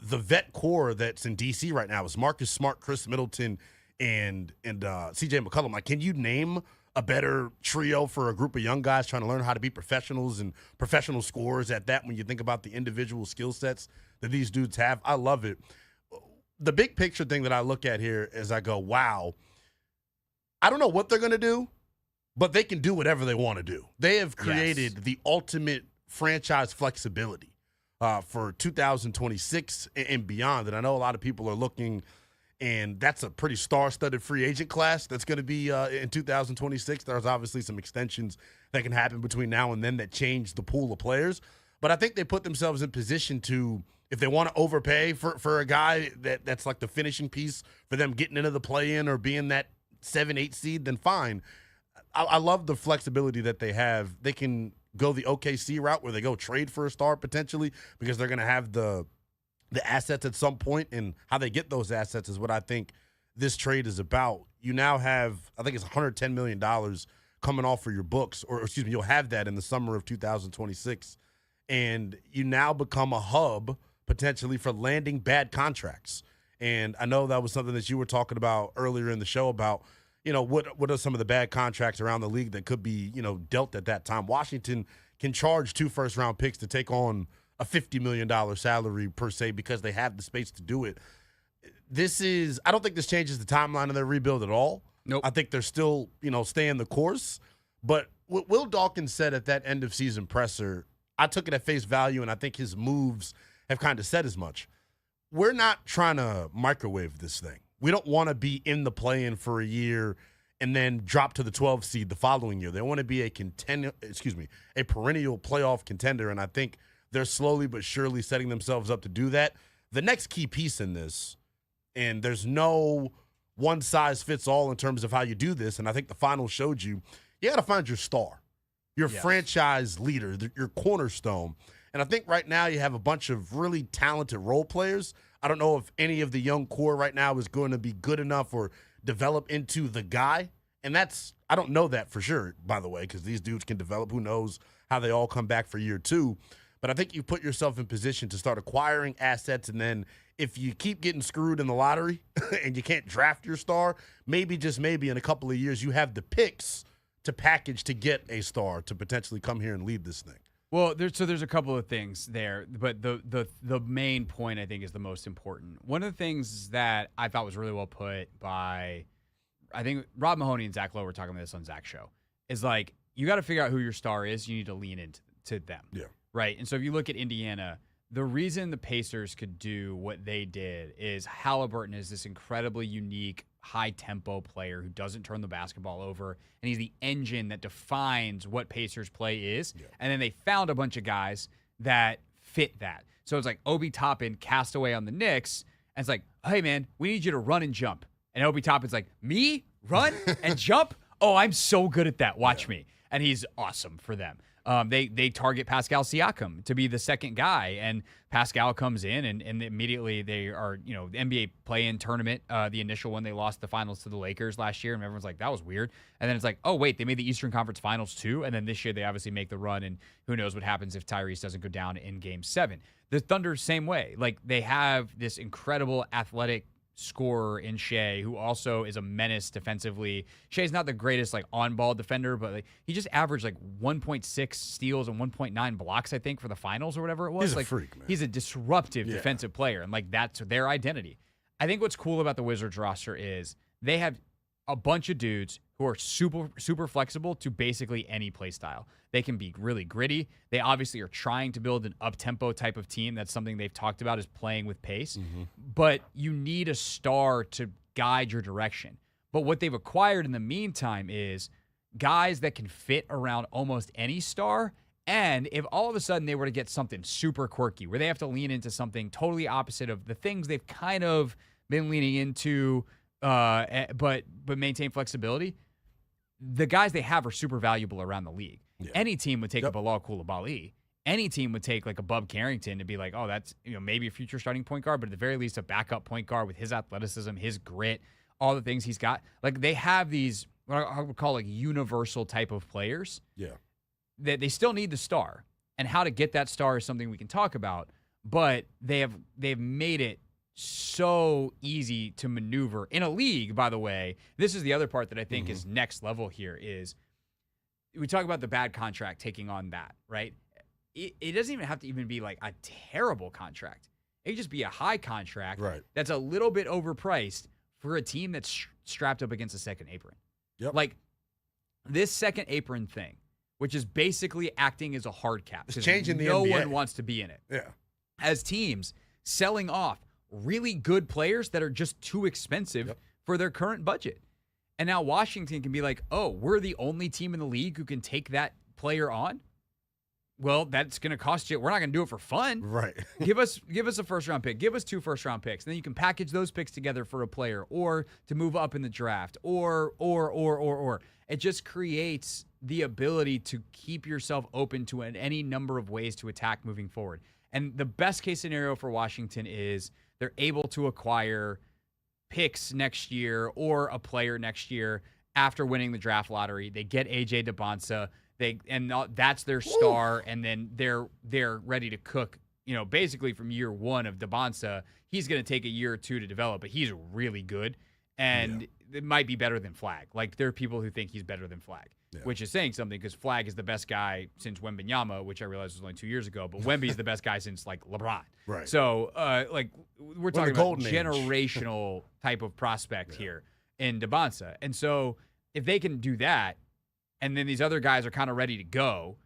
the vet core that's in D.C. right now is Marcus Smart, Chris Middleton, and CJ McCollum. Like, can you name a better trio for a group of young guys trying to learn how to be professionals and professional scorers at that when you think about the individual skill sets that these dudes have? I love it. the big picture thing that I look at here is I go, wow, I don't know what they're going to do, but they can do whatever they want to do. They have created the ultimate franchise flexibility for 2026 and beyond. And I know a lot of people are looking, and that's a pretty star-studded free agent class that's going to be in 2026. There's obviously some extensions that can happen between now and then that change the pool of players. But I think they put themselves in position to, if they want to overpay for a guy that's like the finishing piece for them getting into the play-in or being that 7-8 seed, then fine. I love the flexibility that they have. They can go the OKC route where they go trade for a star potentially because they're going to have the assets at some point, and how they get those assets is what I think this trade is about. You now have, I think it's $110 million coming off for your books, or excuse me, you'll have that in the summer of 2026, and you now become a hub potentially for landing bad contracts. And I know that was something that you were talking about earlier in the show about, what are some of the bad contracts around the league that could be, dealt at that time. Washington can charge 2 first-round picks to take on a $50 million salary per se because they have the space to do it. I don't think this changes the timeline of their rebuild at all. Nope. I think they're still, staying the course. But what Will Dawkins said at that end-of-season presser, I took it at face value, and I think his moves have kind of said as much. We're not trying to microwave this thing. We don't want to be in the play-in for a year and then drop to the 12 seed the following year. They want to be a perennial playoff contender, and I think they're slowly but surely setting themselves up to do that. The next key piece in this, and there's no one-size-fits-all in terms of how you do this, and I think the finals showed you got to find your star, your franchise leader, your cornerstone. And I think right now you have a bunch of really talented role players. I don't know if any of the young core right now is going to be good enough or develop into the guy. And I don't know that for sure, by the way, because these dudes can develop. Who knows how they all come back for year 2. But I think you put yourself in position to start acquiring assets. And then if you keep getting screwed in the lottery and you can't draft your star, maybe, just maybe in a couple of years, you have the picks to package to get a star to potentially come here and lead this thing. Well, there's a couple of things there, but the main point I think is the most important. One of the things that I thought was really well put by, I think Rob Mahoney and Zach Lowe were talking about this on Zach's show, is like, you got to figure out who your star is. You need to lean into them. Yeah. Right. And so if you look at Indiana, the reason the Pacers could do what they did is Halliburton is this incredibly unique, high-tempo player who doesn't turn the basketball over, and he's the engine that defines what Pacers play is. Yeah. And then they found a bunch of guys that fit that. So it's like Obi Toppin cast away on the Knicks, and it's like, hey, man, we need you to run and jump. And Obi Toppin's like, me? Run and jump? Oh, I'm so good at that. Watch me. And he's awesome for them. They target Pascal Siakam to be the second guy, and Pascal comes in, and immediately they are, the NBA play-in tournament, the initial one, they lost the finals to the Lakers last year, and everyone's like, that was weird. And then it's like, oh, wait, they made the Eastern Conference Finals too, and then this year they obviously make the run, and who knows what happens if Tyrese doesn't go down in Game 7. The Thunder, same way. Like, they have this incredible athletic scorer in Shea, who also is a menace defensively. Shea's not the greatest on-ball defender, but he just averaged 1.6 steals and 1.9 blocks, I think, for the finals or whatever it was. He's a freak, man. He's a disruptive defensive player, and that's their identity. I think what's cool about the Wizards roster is they have a bunch of dudes who are super flexible to basically any play style. They can be really gritty. They obviously are trying to build an up-tempo type of team. That's something they've talked about, is playing with pace. Mm-hmm. But you need a star to guide your direction. But what they've acquired in the meantime is guys that can fit around almost any star. And if all of a sudden they were to get something super quirky, where they have to lean into something totally opposite of the things they've kind of been leaning into, but maintain flexibility, the guys they have are super valuable around the league. Yeah. Any team would take a Bilal Coulibaly. Any team would take a Bub Carrington to be like, oh, that's maybe a future starting point guard, but at the very least a backup point guard with his athleticism, his grit, all the things he's got. They have these, what I would call universal type of players. Yeah. That they still need the star. And how to get that star is something we can talk about, but they've made it so easy to maneuver in a league, by the way. This is the other part that I think is next level here is we talk about the bad contract taking on that, right? It doesn't even have to even be a terrible contract. It could just be a high contract Right. that's a little bit overpriced for a team that's strapped up against a second apron. Yep. Like this second apron thing, which is basically acting as a hard cap. It's 'cause changing the no NBA. one wants to be in it. Yeah. As teams selling off really good players that are just too expensive for their current budget. And now Washington can be like, oh, we're the only team in the league who can take that player on. Well, that's going to cost you. We're not going to do it for fun. Right. give us a first-round pick. Give us 2 first-round picks. And then you can package those picks together for a player or to move up in the draft or. It just creates the ability to keep yourself open to any number of ways to attack moving forward. And the best-case scenario for Washington is they're able to acquire picks next year or a player next year after winning the draft lottery. They get A.J. DeBonsa. That's their star, and then they're ready to cook. Basically from year one of DeBonsa, he's going to take a year or 2 to develop, but he's really good, and it might be better than Flag. Like there are people who think he's better than Flag, which is saying something because Flag is the best guy since Wembanyama, which I realized was only 2 years ago, but Wemby is the best guy since like LeBron. Right. So we're talking about golden age. generational type of prospect here in DeBonsa, and so if they can do that. And then these other guys are kind of ready to go,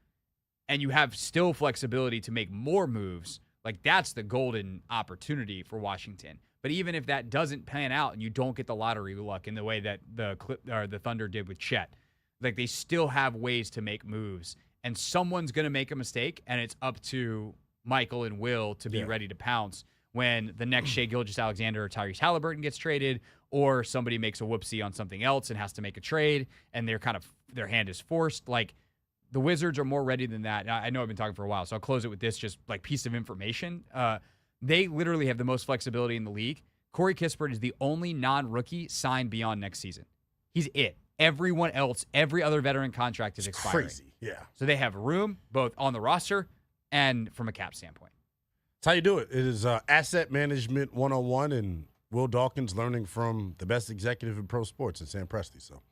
and you have still flexibility to make more moves, like that's the golden opportunity for Washington. But even if that doesn't pan out and you don't get the lottery luck in the way that the Thunder did with Chet, like they still have ways to make moves. And someone's going to make a mistake, and it's up to Michael and Will to be ready to pounce when the next Shai Gilgeous-Alexander or Tyrese Halliburton gets traded, or somebody makes a whoopsie on something else and has to make a trade, and their hand is forced. Like the Wizards are more ready than that. I know I've been talking for a while, so I'll close it with this just like piece of information. They literally have the most flexibility in the league. Corey Kispert is the only non-rookie signed beyond next season. He's it. Everyone else, every other veteran contract is expiring. Crazy. Yeah. So they have room both on the roster and from a cap standpoint. That's how you do it. It is Asset Management 101, and Will Dawkins learning from the best executive in pro sports in Sam Presti. So,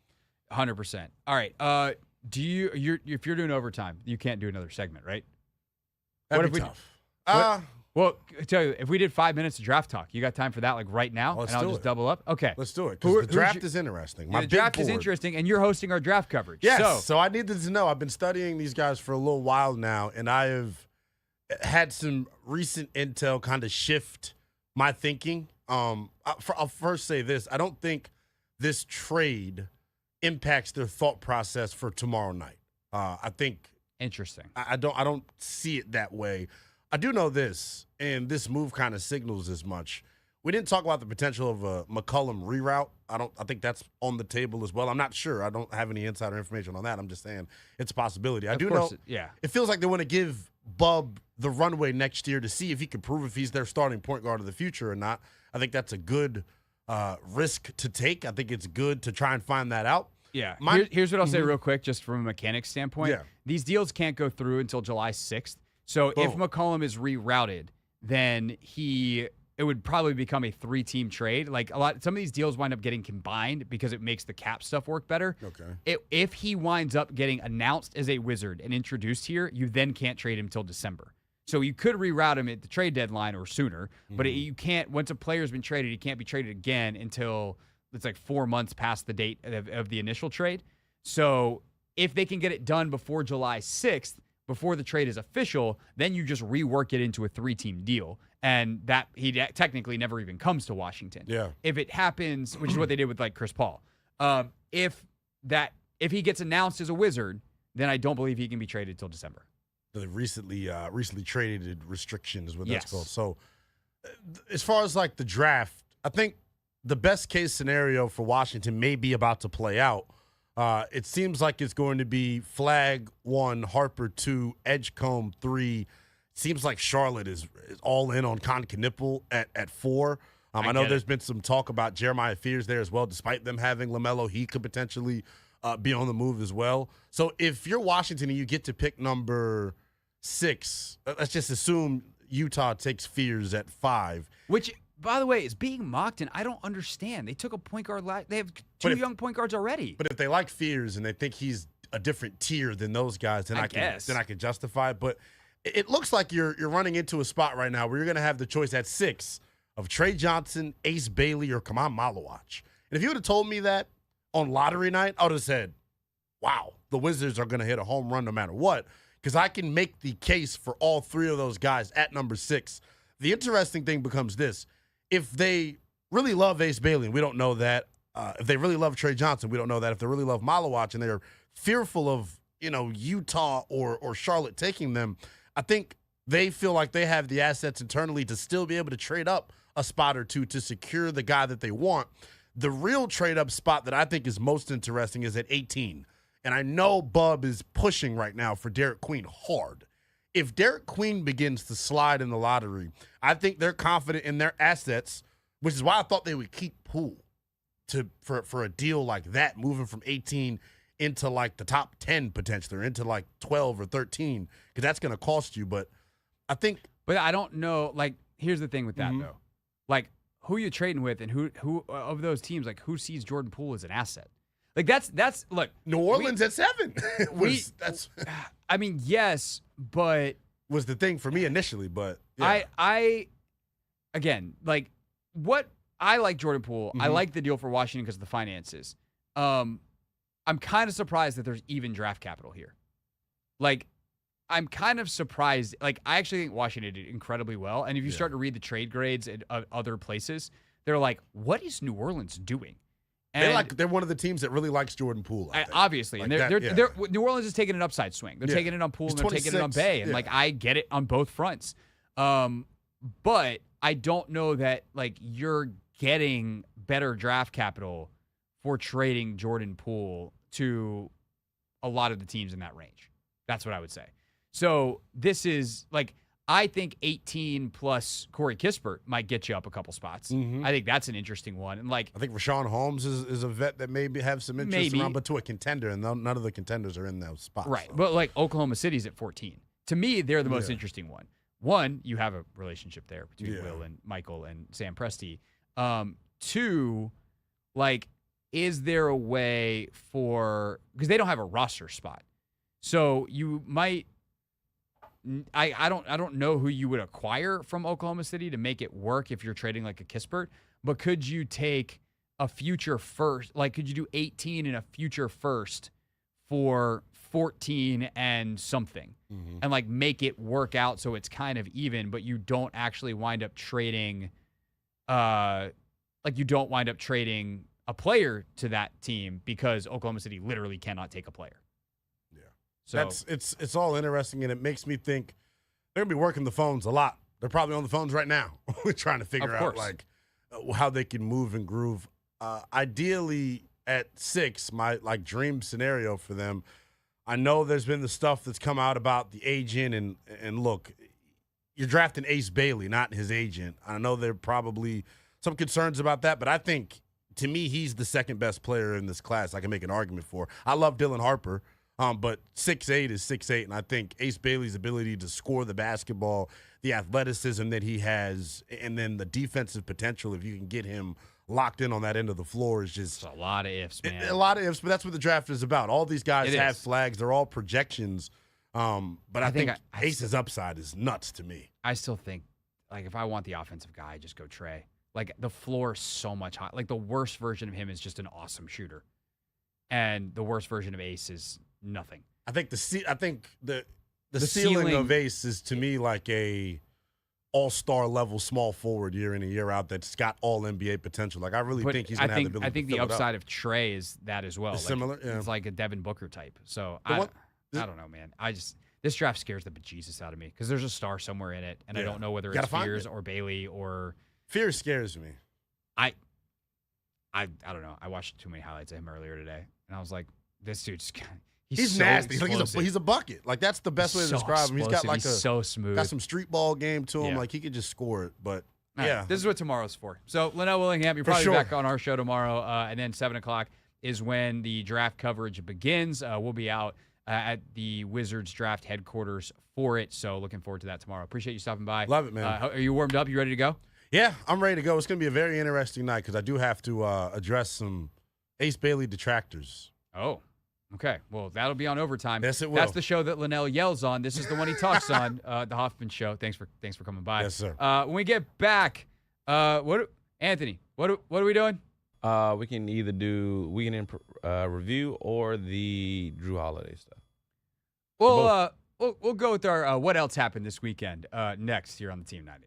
100%. All right. If you're doing overtime, you can't do another segment, right? that'd be tough. Well, I tell you, if we did 5 minutes of draft talk, you got time for that like right now? Let's and I'll do just it. double up? Okay. Let's do it, because the draft is interesting. My the draft is interesting, and you're hosting our draft coverage. Yes, so I needed to know. I've been studying these guys for a little while now, and I have had some recent intel kind of shift my thinking. I'll first say this. I don't think this trade impacts their thought process for tomorrow night. I think interesting. I don't see it that way. I do know this, and this move kind of signals as much. We didn't talk about the potential of a McCollum reroute. I think that's on the table as well. I'm not sure. I don't have any insider information on that. I'm just saying it's a possibility. I do know. It feels like they want to give Bub the runway next year to see if he can prove if he's their starting point guard of the future or not. I think that's a good risk to take. I think it's good to try and find that out. Yeah. Here's what I'll say real quick, just from a mechanics standpoint. Yeah. These deals can't go through until July 6th. So if McCollum is rerouted, then it would probably become a 3-team trade. Like some of these deals wind up getting combined because it makes the cap stuff work better. Okay. If he winds up getting announced as a Wizard and introduced here, you then can't trade him till December. So you could reroute him at the trade deadline or sooner, but you can't. Once a player's been traded, he can't be traded again until it's like 4 months past the date of the initial trade. So if they can get it done before July 6th, before the trade is official, then you just rework it into a 3-team deal. And that he technically never even comes to Washington. Yeah. If it happens, which is what they did with like Chris Paul, if he gets announced as a Wizard, then I don't believe he can be traded till December. The recently traded restriction is what that's Yes. called. So as far as like the draft, I think the best case scenario for Washington may be about to play out. It seems like it's going to be Flag 1, Harper 2, Edgecombe 3. Seems like Charlotte is all in on Con Knipple at 4. I know there's been some talk about Jeremiah Fears there as well, despite them having LaMelo. He could potentially be on the move as well. So if you're Washington and you get to pick number 6, let's just assume Utah takes Fears at 5. Which, by the way, is being mocked, and I don't understand. They took a point guard. They have two young point guards already. But if they like Fears and they think he's a different tier than those guys, then I can justify it. But it looks like you're running into a spot right now where you're going to have the choice at 6 of Trey Johnson, Ace Bailey, or Kaman Malawach. And if you would have told me that on lottery night, I would have said, wow, the Wizards are going to hit a home run no matter what, because I can make the case for all 3 of those guys at number 6. The interesting thing becomes this. If they really love Ace Bailey, and we don't know that, if they really love Trey Johnson, we don't know that. If they really love Malawach and they're fearful of, Utah or Charlotte taking them, I think they feel like they have the assets internally to still be able to trade up a spot or two to secure the guy that they want. The real trade-up spot that I think is most interesting is at 18. And I know Bub is pushing right now for Derek Queen hard. If Derek Queen begins to slide in the lottery, I think they're confident in their assets, which is why I thought they would keep Poole for a deal like that, moving from 18 into like the top 10 potentially, or into like 12 or 13, because that's going to cost you. But I think. But I don't know. Like, here's the thing with that, though. Like, who you trading with, and who of those teams, like, who sees Jordan Poole as an asset? Like, that's look. New Orleans at 7. I mean, yes, but was the thing for me initially. But yeah. I again, like, what I like Jordan Poole. I like the deal for Washington because of the finances. I'm kind of surprised that there's even draft capital here. Like, I'm kind of surprised. Like, I actually think Washington did incredibly well. And if you start to read the trade grades at other places, they're like, what is New Orleans doing? And they're one of the teams that really likes Jordan Poole. Obviously. Like and New Orleans is taking an upside swing. They're taking it on Poole, and they're taking it on Bay. And, like, I get it on both fronts. But I don't know that, like, you're getting better draft capital for trading Jordan Poole to a lot of the teams in that range. That's what I would say. So this is, like, I think 18 plus Corey Kispert might get you up a couple spots. I think that's an interesting one. And, like, I think Rashawn Holmes is a vet that maybe have some interest around, but to a contender, and none of the contenders are in those spots. Right. So. But, like, Oklahoma City's at 14. To me, they're the most interesting one. One, you have a relationship there between Will and Michael and Sam Presti. 2, like, is there a way for – because they don't have a roster spot. So you might – I don't know who you would acquire from Oklahoma City to make it work if you're trading like a Kispert, but could you take a future first – like, could you do 18 and a future first for 14 and something and, like, make it work out so it's kind of even, but you don't actually wind up trading you don't wind up trading – a player to that team because Oklahoma City literally cannot take a player. Yeah. So it's all interesting, and it makes me think they're going to be working the phones a lot. They're probably on the phones right now. We're trying to figure out, like, how they can move and groove. Ideally, at 6, my, like, dream scenario for them, I know there's been the stuff that's come out about the agent, and look, you're drafting Ace Bailey, not his agent. I know there are probably some concerns about that, but I think, to me, he's the second best player in this class I can make an argument for. I love Dylan Harper, but 6'8" is 6'8", and I think Ace Bailey's ability to score the basketball, the athleticism that he has, and then the defensive potential, if you can get him locked in on that end of the floor, is just a lot of ifs, man. A lot of ifs, but that's what the draft is about. All these guys have flags. They're all projections, but I think Ace's upside is nuts to me. I still think, like, if I want the offensive guy, just go Trey. Like, the floor is so much higher. Like, the worst version of him is just an awesome shooter, and the worst version of Ace is nothing. I think the ceiling of Ace is, to me, like a all-star level small forward year in and year out that's got all NBA potential. Like, I really think he's going to have the ability. I think to the upside of Trey is that as well. It's similar. Yeah. It's like a Devin Booker type. So I don't know, man. This draft scares the bejesus out of me because there's a star somewhere in it, and I don't know whether it's Fears or Bailey or. Fear scares me. I don't know. I watched too many highlights of him earlier today, and I was like, "This dude's he's so nasty. Like he's a bucket. Like, that's the best way to describe him. He's got like so smooth. Got some street ball game to him. Like, he could just score it. But right, this is what tomorrow's for. So Lenel Willingham, you're probably back on our show tomorrow, and then 7:00 is when the draft coverage begins. We'll be out at the Wizards draft headquarters for it. So looking forward to that tomorrow. Appreciate you stopping by. Love it, man. Are you warmed up? You ready to go? Yeah, I'm ready to go. It's going to be a very interesting night because I do have to address some Ace Bailey detractors. Oh. Okay, well, that'll be on Overtime. Yes, it will. That's the show that Lenel yells on. This is the one he talks on, the Hoffman Show. Thanks for coming by. Yes, sir. When we get back, Anthony, what are we doing? We can either do Weekend in Review or the Drew Holiday stuff. We'll go with our what else happened this weekend next here on the Team 90.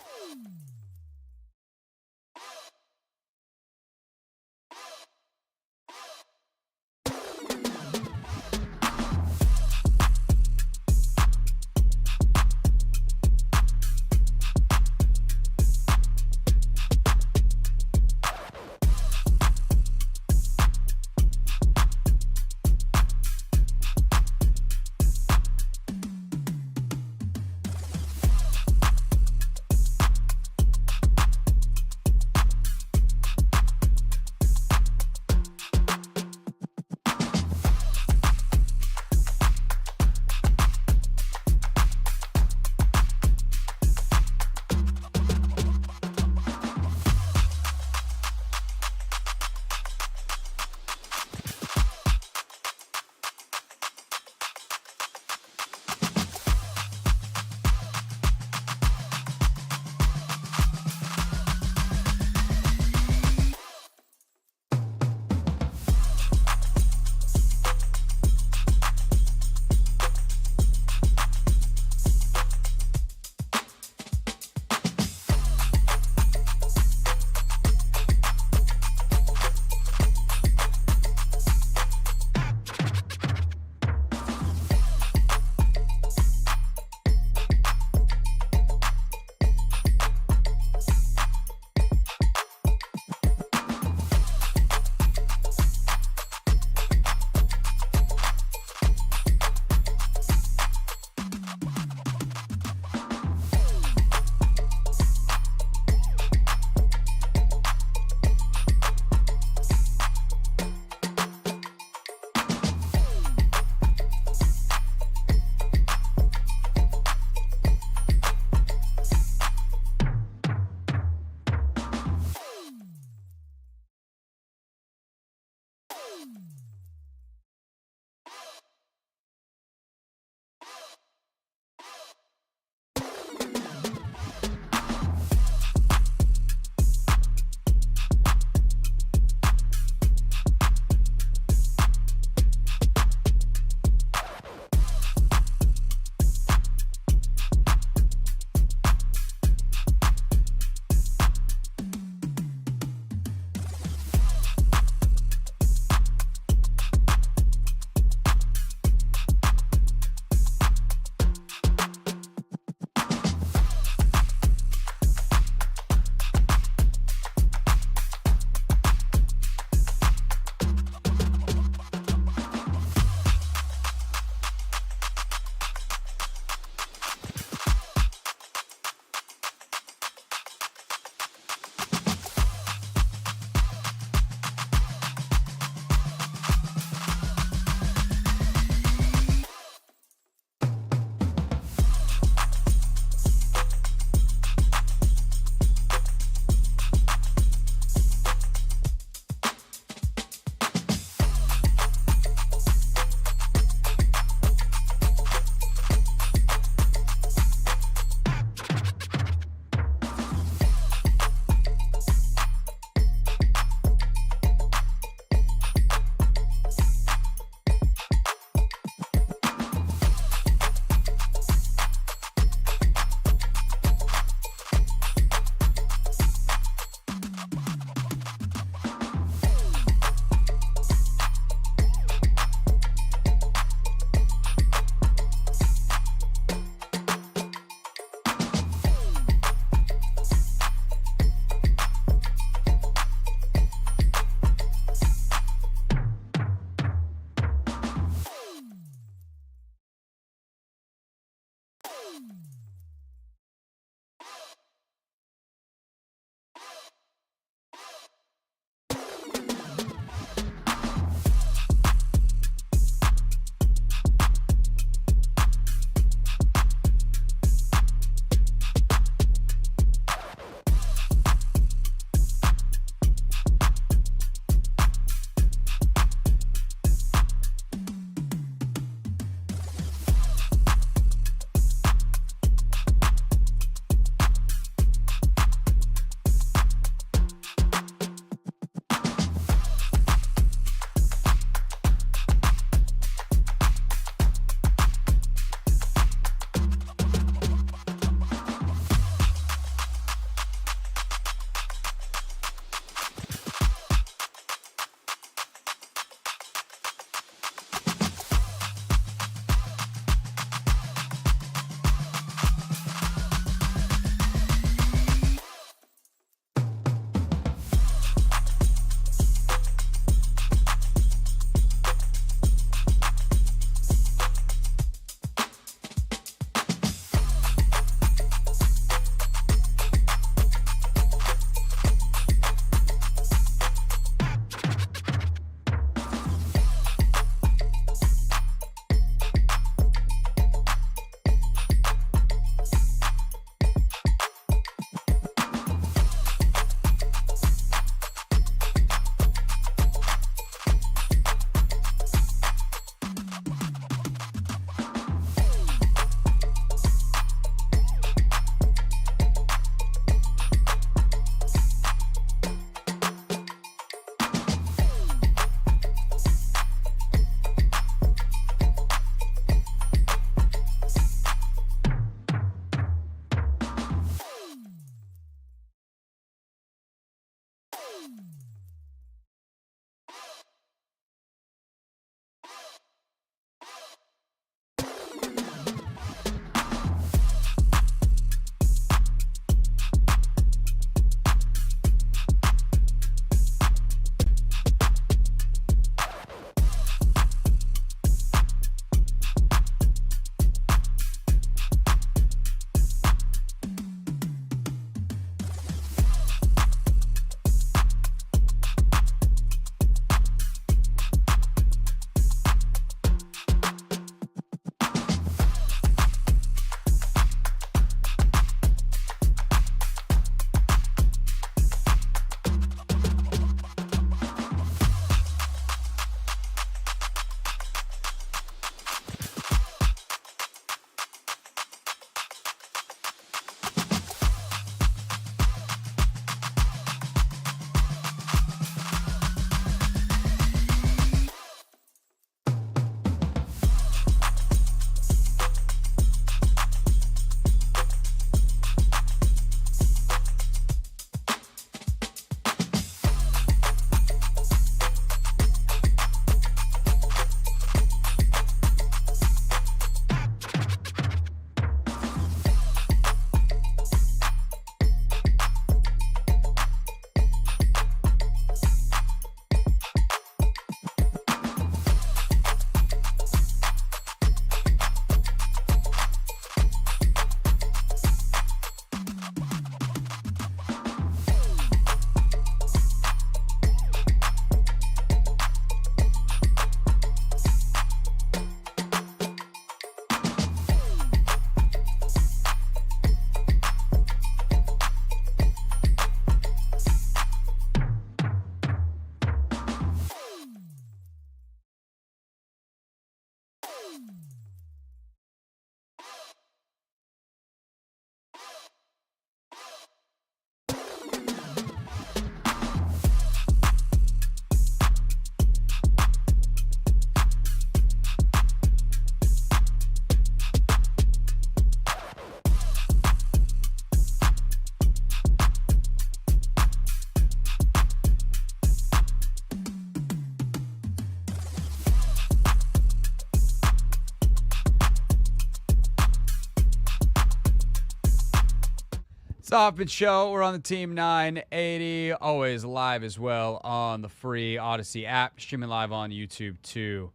It's the Hoffman Show. We're on the Team 980, always live as well on the free Odyssey app, streaming live on YouTube too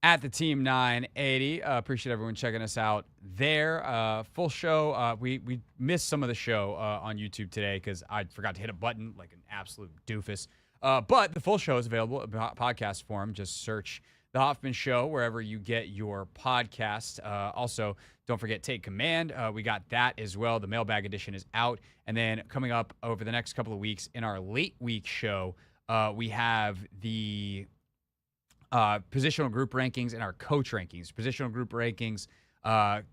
at the Team 980. Appreciate everyone checking us out there. Full show. We missed some of the show on YouTube today because I forgot to hit a button like an absolute doofus. But the full show is available in podcast form. Just search The Hoffman Show wherever you get your podcast. Also, don't forget Take Command. We got that as well. The mailbag edition is out. And then coming up over the next couple of weeks in our late week show, we have the positional group rankings and our coach rankings. Positional group rankings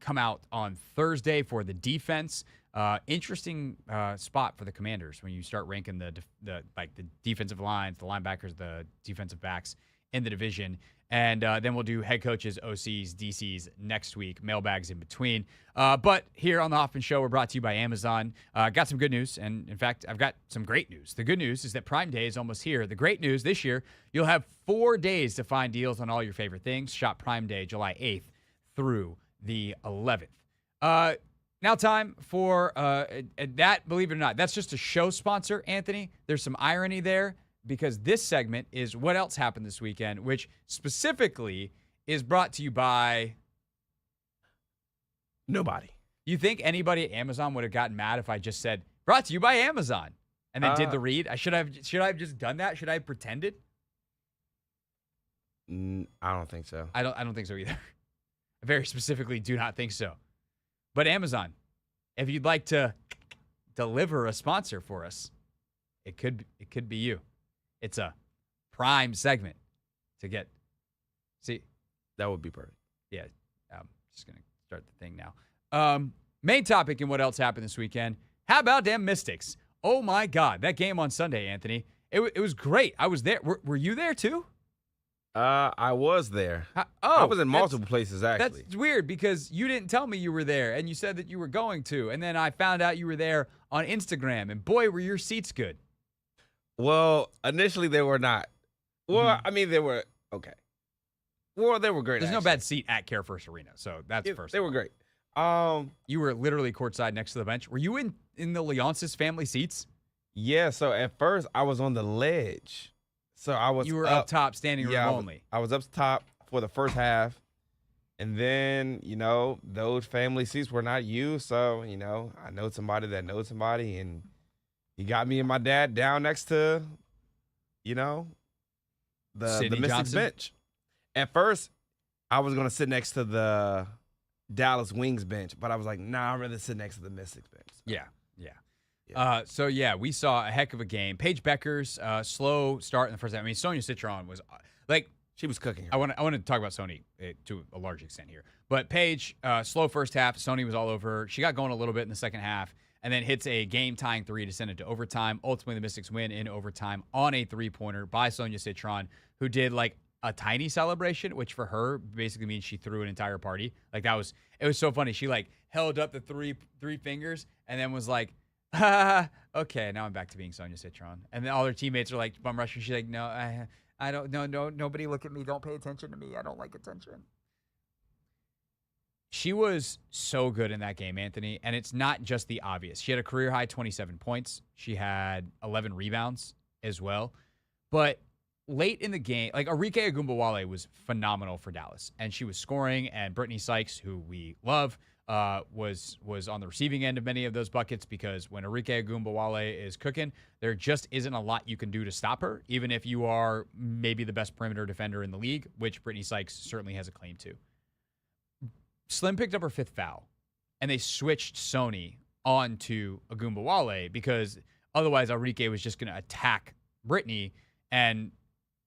come out on Thursday for the defense. Interesting spot for the Commanders when you start ranking the defensive lines, the linebackers, the defensive backs in the division. And then we'll do head coaches, OCs, DCs next week, mailbags in between. But here on the Hoffman Show, we're brought to you by Amazon. Got some good news, and in fact, I've got some great news. The good news is that Prime Day is almost here. The great news this year, you'll have 4 days to find deals on all your favorite things. Shop Prime Day, July 8th through the 11th. Now time for that, believe it or not, that's just a show sponsor, Anthony. There's some irony there, because this segment is what else happened this weekend, which specifically is brought to you by Nobody. You think anybody at Amazon would have gotten mad if I just said, brought to you by Amazon, and then did the read? Should I have just done that? Should I have pretended? I don't think so. I don't think so either. I very specifically do not think so. But Amazon, if you'd like to deliver a sponsor for us, it could be you. It's a prime segment to get. See, That would be perfect. yeah, I'm just going to start the thing now. Main topic and what else happened this weekend. How about them Mystics? Oh, my God. That game on Sunday, Anthony. It was great. I was there. Were you there, too? I was there. I was in multiple places, actually. That's weird because you didn't tell me you were there, and you said that you were going to. And then I found out you were there on Instagram, and boy, were your seats good. Well, initially they were not. Well, I mean, they were okay. Well, they were great. There's no actually. bad seat at Care First Arena, so that's first. They were great. You were literally courtside next to the bench. Were you in the Leonsis family seats? Yeah. So at first I was on the ledge. So I was. You were up top, standing room only. I was up top for the first half, and then those family seats were not used. So I know somebody that knows somebody, and he got me and my dad down next to, the Mystics Johnson? bench. At first, I was gonna sit next to the Dallas Wings bench, but I was like, nah, I'd rather sit next to the Mystics bench. So. Yeah. So we saw a heck of a game. Paige Becker's slow start in the first half. I mean, Sonia Citron was She was cooking. I want to talk about Sony to a large extent here, but Paige slow first half. Sony was all over her. She got going a little bit in the second half, and then hits a game-tying 3 to send it to overtime. Ultimately, the Mystics win in overtime on a 3-pointer by Sonia Citron, who did like a tiny celebration, which for her basically means she threw an entire party. Like it was so funny. She like held up the three fingers and then was like, okay, now I'm back to being Sonia Citron. And then all her teammates are like bum rushing. She's like, no, I don't, no, nobody look at me. Don't pay attention to me. I don't like attention. She was so good in that game, Anthony, and it's not just the obvious. She had a career-high 27 points. She had 11 rebounds as well. But late in the game, like Arike Ogunbowale was phenomenal for Dallas, and she was scoring, and Brittany Sykes, who we love, was on the receiving end of many of those buckets because when Arike Ogunbowale is cooking, there just isn't a lot you can do to stop her, even if you are maybe the best perimeter defender in the league, which Brittany Sykes certainly has a claim to. Slim picked up her 5th foul, and they switched Sony onto Ogunbowale because otherwise Arike was just going to attack Brittany and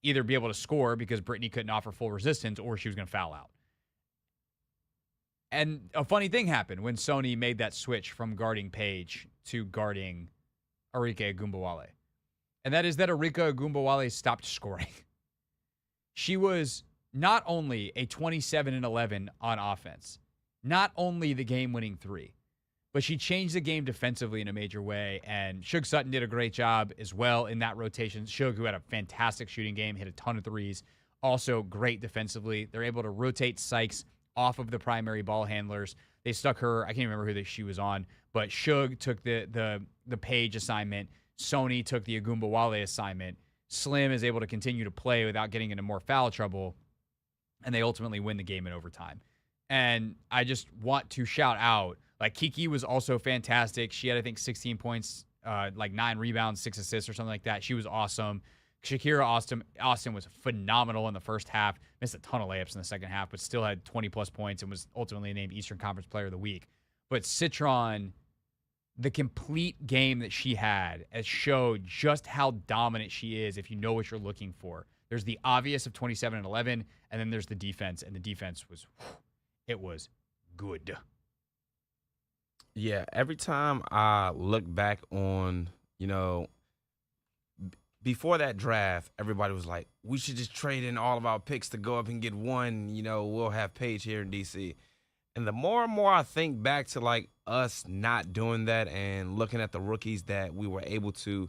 either be able to score because Brittany couldn't offer full resistance or she was going to foul out. And a funny thing happened when Sony made that switch from guarding Paige to guarding Arike Ogunbowale. And that is that Arike Ogunbowale stopped scoring. She was not only a 27-11 on offense, not only the game-winning 3, but she changed the game defensively in a major way, and Shug Sutton did a great job as well in that rotation. Shug, who had a fantastic shooting game, hit a ton of threes, also great defensively. They're able to rotate Sykes off of the primary ball handlers They stuck her. I can't even remember who she was on, but Suge took the Page assignment. Sony took the Agumbawale assignment. Slim is able to continue to play without getting into more foul trouble, and they ultimately win the game in overtime. And I just want to shout out, like, Kiki was also fantastic. She had, I think, 16 points, like 9 rebounds, 6 assists or something like that. She was awesome. Shakira Austin was phenomenal in the first half. Missed a ton of layups in the second half, but still had 20-plus points and was ultimately named Eastern Conference Player of the Week. But Citron, the complete game that she had has showed just how dominant she is if you know what you're looking for. There's the obvious of 27 and 11, and then there's the defense, and the defense was good. Yeah, every time I look back on, before that draft, everybody was like, we should just trade in all of our picks to go up and get one. We'll have Paige here in D.C. And the more and more I think back to, like, us not doing that and looking at the rookies that we were able to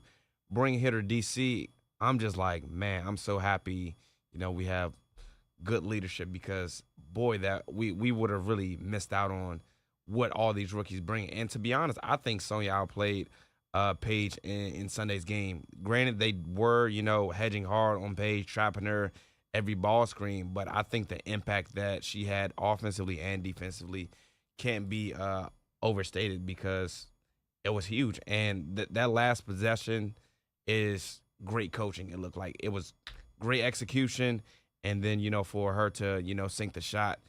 bring here to D.C., I'm just like, man, I'm so happy, we have good leadership because, boy, that we would have really missed out on what all these rookies bring. And to be honest, I think Sonya outplayed Paige in Sunday's game. Granted, they were, hedging hard on Paige, trapping her every ball screen, but I think the impact that she had offensively and defensively can't be overstated because it was huge. And that last possession is great coaching. It looked like it was great execution. And then, for her to, sink the shot,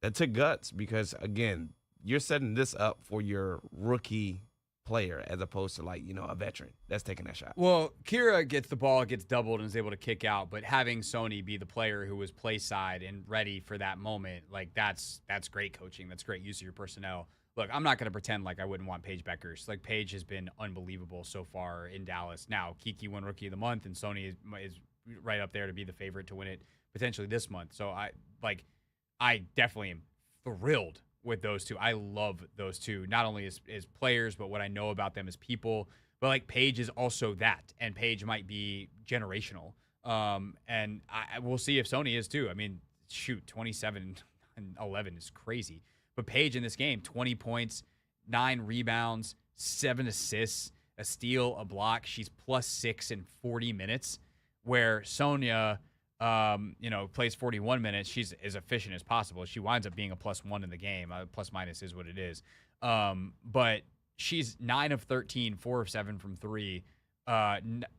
that took guts because, again, you're setting this up for your rookie player as opposed to, like, a veteran that's taking that shot. Well, Kira gets the ball, gets doubled, and is able to kick out, but having Sony be the player who was play side and ready for that moment, like, that's great coaching. That's great use of your personnel. Look, I'm not going to pretend like I wouldn't want Paige Beckers. Like, Paige has been unbelievable so far in Dallas. Now, Kiki won Rookie of the Month, and Sony is right up there to be the favorite to win it potentially this month. So, I definitely am thrilled with those two. I love those two, not only as players, but what I know about them as people. But, like, Paige is also that, and Paige might be generational. And we'll see if Sony is too. I mean, shoot, 27 and 11 is crazy. But Paige in this game, 20 points, 9 rebounds, 7 assists, a steal, a block. She's +6 in 40 minutes, where Sonya, plays 41 minutes. She's as efficient as possible. She winds up being a +1 in the game. Plus minus is what it is. But she's 9 of 13, 4 of 7 from 3,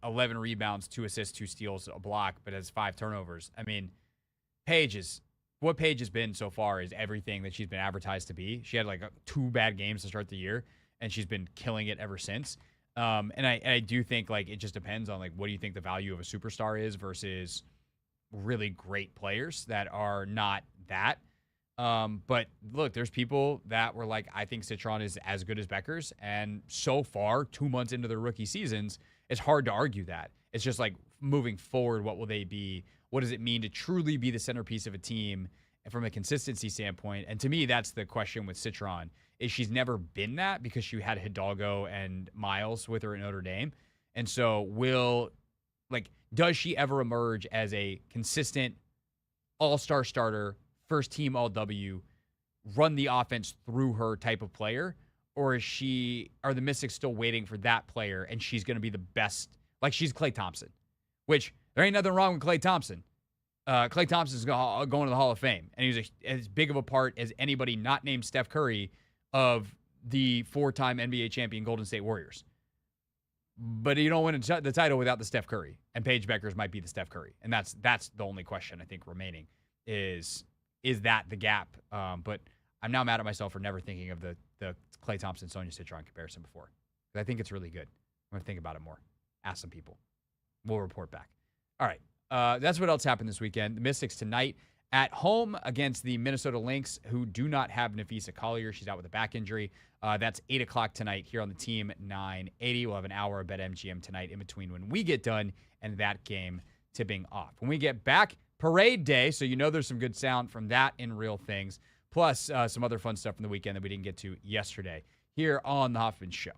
11 rebounds, 2 assists, 2 steals, a block, but has 5 turnovers. I mean, what Paige has been so far is everything that she's been advertised to be. She had like 2 bad games to start the year, and she's been killing it ever since. And I do think, like, it just depends on, like, what do you think the value of a superstar is versus really great players that are not that. But look, there's people that were like, I think Citron is as good as Beckers. And so far, 2 months into their rookie seasons, it's hard to argue that. It's just like, moving forward, what will they be? What does it mean to truly be the centerpiece of a team from a consistency standpoint? And to me, that's the question with Citron, is she's never been that because she had Hidalgo and Miles with her at Notre Dame. And so does she ever emerge as a consistent all-star starter, first team all-W, run the offense through her type of player? Or are the Mystics still waiting for that player and she's going to be the best? Like, she's Klay Thompson, which there ain't nothing wrong with Klay Thompson. Klay Thompson's going to the Hall of Fame, and he's as big of a part as anybody not named Steph Curry of the 4-time NBA champion Golden State Warriors. But you don't win the title without the Steph Curry, and Paige Beckers might be the Steph Curry, and that's the only question I think remaining is that the gap? But I'm now mad at myself for never thinking of the Klay Thompson Sonya Citron comparison before. But I think it's really good. I'm gonna think about it more. Ask some people. We'll report back. All right. That's what else happened this weekend. The Mystics tonight at home against the Minnesota Lynx, who do not have Nafisa Collier. She's out with a back injury. That's 8 o'clock tonight here on the Team 980. We'll have an hour of BetMGM tonight in between when we get done and that game tipping off. When we get back, parade day, so there's some good sound from that in Real Things, plus some other fun stuff from the weekend that we didn't get to yesterday here on The Hoffman Show.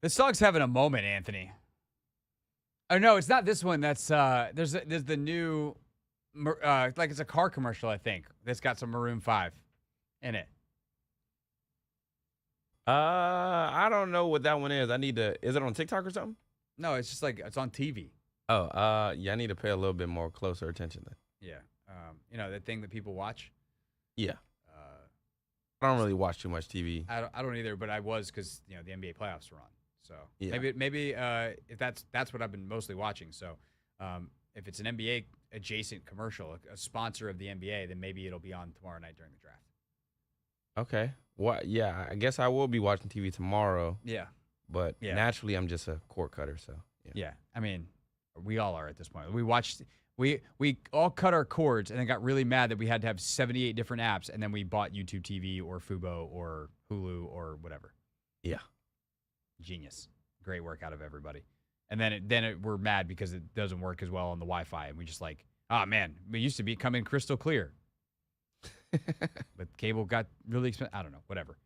The song's having a moment, Anthony. Oh no, it's not this one. That's there's the new like it's a car commercial, I think, that's got some Maroon 5 in it. I don't know what that one is. Is it on TikTok or something? No, it's just like it's on TV. Oh, yeah, I need to pay a little bit more closer attention then. Yeah. You know, that thing that people watch. Yeah. I don't really watch too much TV. I don't either, but I was because the NBA playoffs were on. So Yeah. maybe if that's what I've been mostly watching. So if it's an NBA adjacent commercial, a sponsor of the NBA, then maybe it'll be on tomorrow night during the draft. Okay. What? Yeah, I guess I will be watching TV tomorrow. Yeah. But Yeah. naturally, I'm just a cord cutter. So Yeah. I mean, we all are at this point. We all cut our cords and then got really mad that we had to have 78 different apps, and then we bought YouTube TV or Fubo or Hulu or whatever. Yeah. Genius. Great work out of everybody. And then we're mad because it doesn't work as well on the Wi-Fi, and we just like, oh man, we used to come in crystal clear. But cable got really expensive. I don't know, whatever.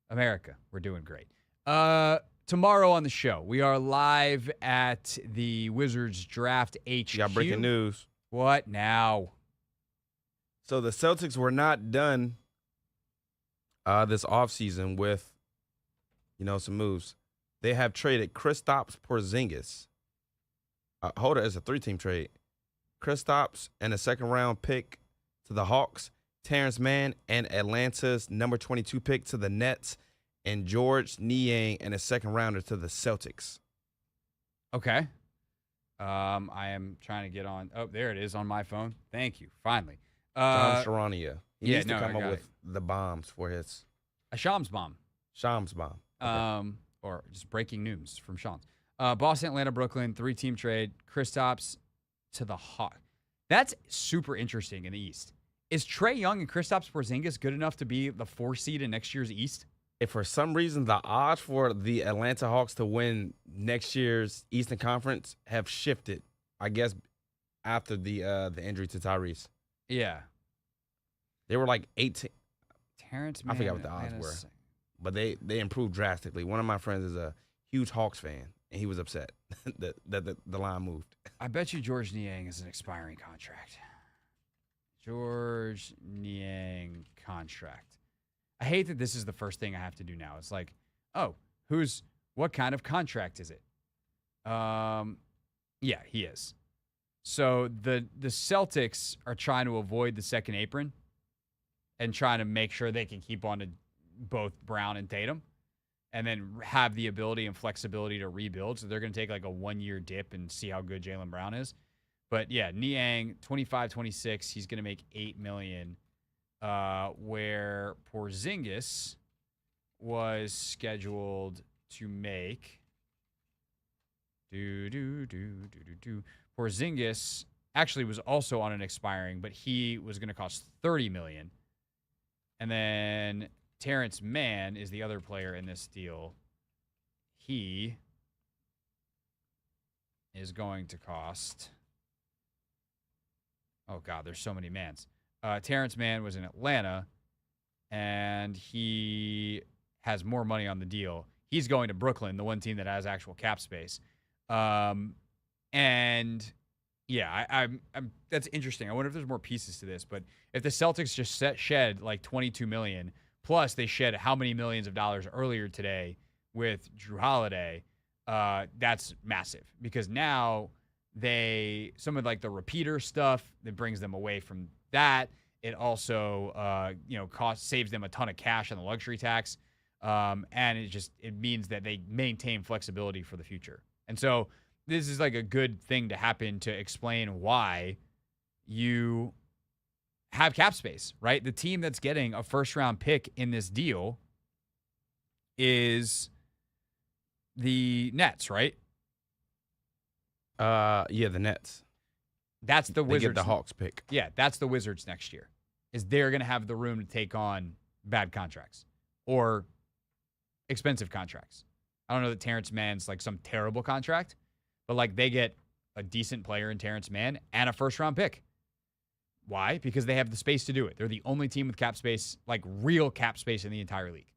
America, we're doing great. Tomorrow on the show, we are live at the Wizards Draft HQ. You got breaking news. What now? So the Celtics were not done this offseason with, some moves. They have traded Kristaps Porzingis. Hold it, it's a 3-team trade. Kristaps and a second-round pick to the Hawks, Terrence Mann and Atlanta's number 22 pick to the Nets, and George Niang and a second-rounder to the Celtics. Okay. I am trying to get on. Oh, there it is on my phone. Thank you. Finally. John Sharania. He yeah, needs to no, come I up got with it. the bombs for his A Shams bomb. Shams bomb. Okay. Or just breaking news from Shams. Boston, Atlanta, Brooklyn, 3-team trade. Kristaps to the Hawks. That's super interesting in the East. Is Trae Young and Kristaps Porzingis good enough to be the 4 seed in next year's East? If for some reason the odds for the Atlanta Hawks to win next year's Eastern Conference have shifted, I guess after the injury to Tyrese. Yeah. They were like 18. Terrence I Mann. forgot what the odds were. But they improved drastically. One of my friends is a huge Hawks fan, and he was upset that the line moved. I bet you George Niang is an expiring contract. George Niang contract. I hate that this is the first thing I have to do now. It's like, oh, what kind of contract is it? Yeah, he is. So the Celtics are trying to avoid the second apron and trying to make sure they can keep on to both Brown and Tatum and then have the ability and flexibility to rebuild. So they're going to take like a 1-year dip and see how good Jaylen Brown is. But yeah, Niang, 25-26, he's going to make $8 million. Where Porzingis was scheduled to make Porzingis actually was also on an expiring, but he was going to cost $30 million. And then Terrence Mann is the other player in this deal. He is going to cost. Oh, God, there's so many Manns. Terrence Mann was in Atlanta, and he has more money on the deal. He's going to Brooklyn, the one team that has actual cap space. And, yeah, I'm that's interesting. I wonder if there's more pieces to this. But if the Celtics just shed like $22 million, plus they shed how many millions of dollars earlier today with Drew Holiday, that's massive. Because now some of like the repeater stuff that brings them away from that. It also, saves them a ton of cash on the luxury tax. And it means that they maintain flexibility for the future. And so this is like a good thing to happen to explain why you have cap space, right? The team that's getting a first-round pick in this deal is the Nets, right? Yeah, the Nets. That's the Wizards. They get the Hawks pick. Yeah, that's the Wizards next year. Is they're going to have the room to take on bad contracts or expensive contracts. I don't know that Terrence Mann's like some terrible contract, but like they get a decent player in Terrence Mann and a first-round pick. Why? Because they have the space to do it. They're the only team with cap space, like real cap space in the entire league.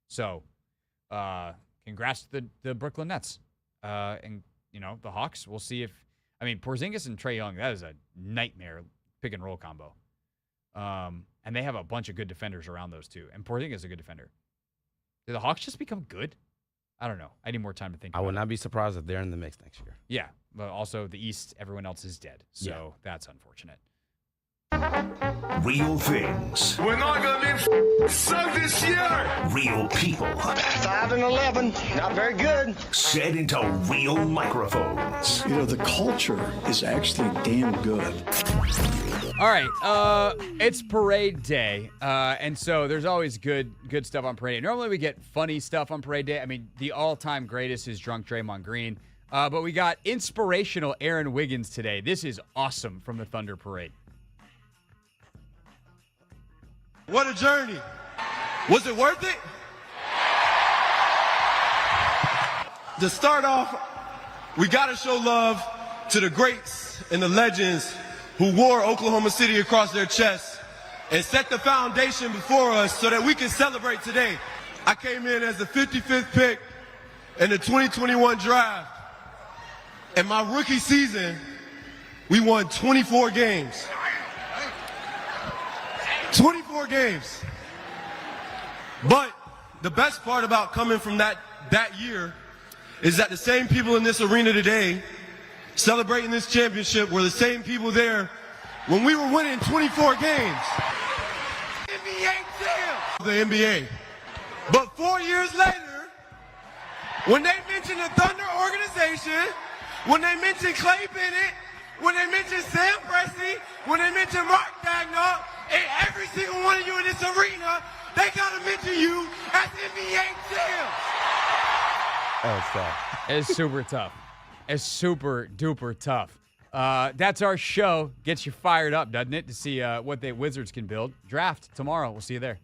So, congrats to the Brooklyn Nets. And, the Hawks, we'll see Porzingis and Trae Young, that is a nightmare pick and roll combo. And they have a bunch of good defenders around those two. And Porzingis is a good defender. Did the Hawks just become good? I don't know. I need more time to think about it. I would not be surprised if they're in the mix next year. Yeah. But also the East, everyone else is dead. So that's unfortunate. Real things. We're not going to be sucked this year. Real people. 5-11. Not very good. Said into real microphones. The culture is actually damn good. All right, it's parade day, and so there's always good stuff on parade day. Normally we get funny stuff on parade day. The all-time greatest is drunk Draymond Green, but we got inspirational Aaron Wiggins today. This is awesome from the Thunder Parade. What a journey. Was it worth it? To start off, we got to show love to the greats and the legends who wore Oklahoma City across their chests and set the foundation before us so that we can celebrate today. I came in as the 55th pick in the 2021 draft. In my rookie season, we won 24 games. 24 games. But the best part about coming from that year is that the same people in this arena today celebrating this championship were the same people there when we were winning 24 games. NBA champ! The NBA. But 4 years later, when they mentioned the Thunder organization, when they mentioned Clay Bennett, when they mentioned Sam Presti, when they mentioned Mark Dagnall, and every single one of you in this arena, they gotta mention you as NBA champ! Oh, it's tough. It's super tough. It's super duper tough. That's our show. Gets you fired up, doesn't it? To see what the Wizards can build. Draft tomorrow. We'll see you there.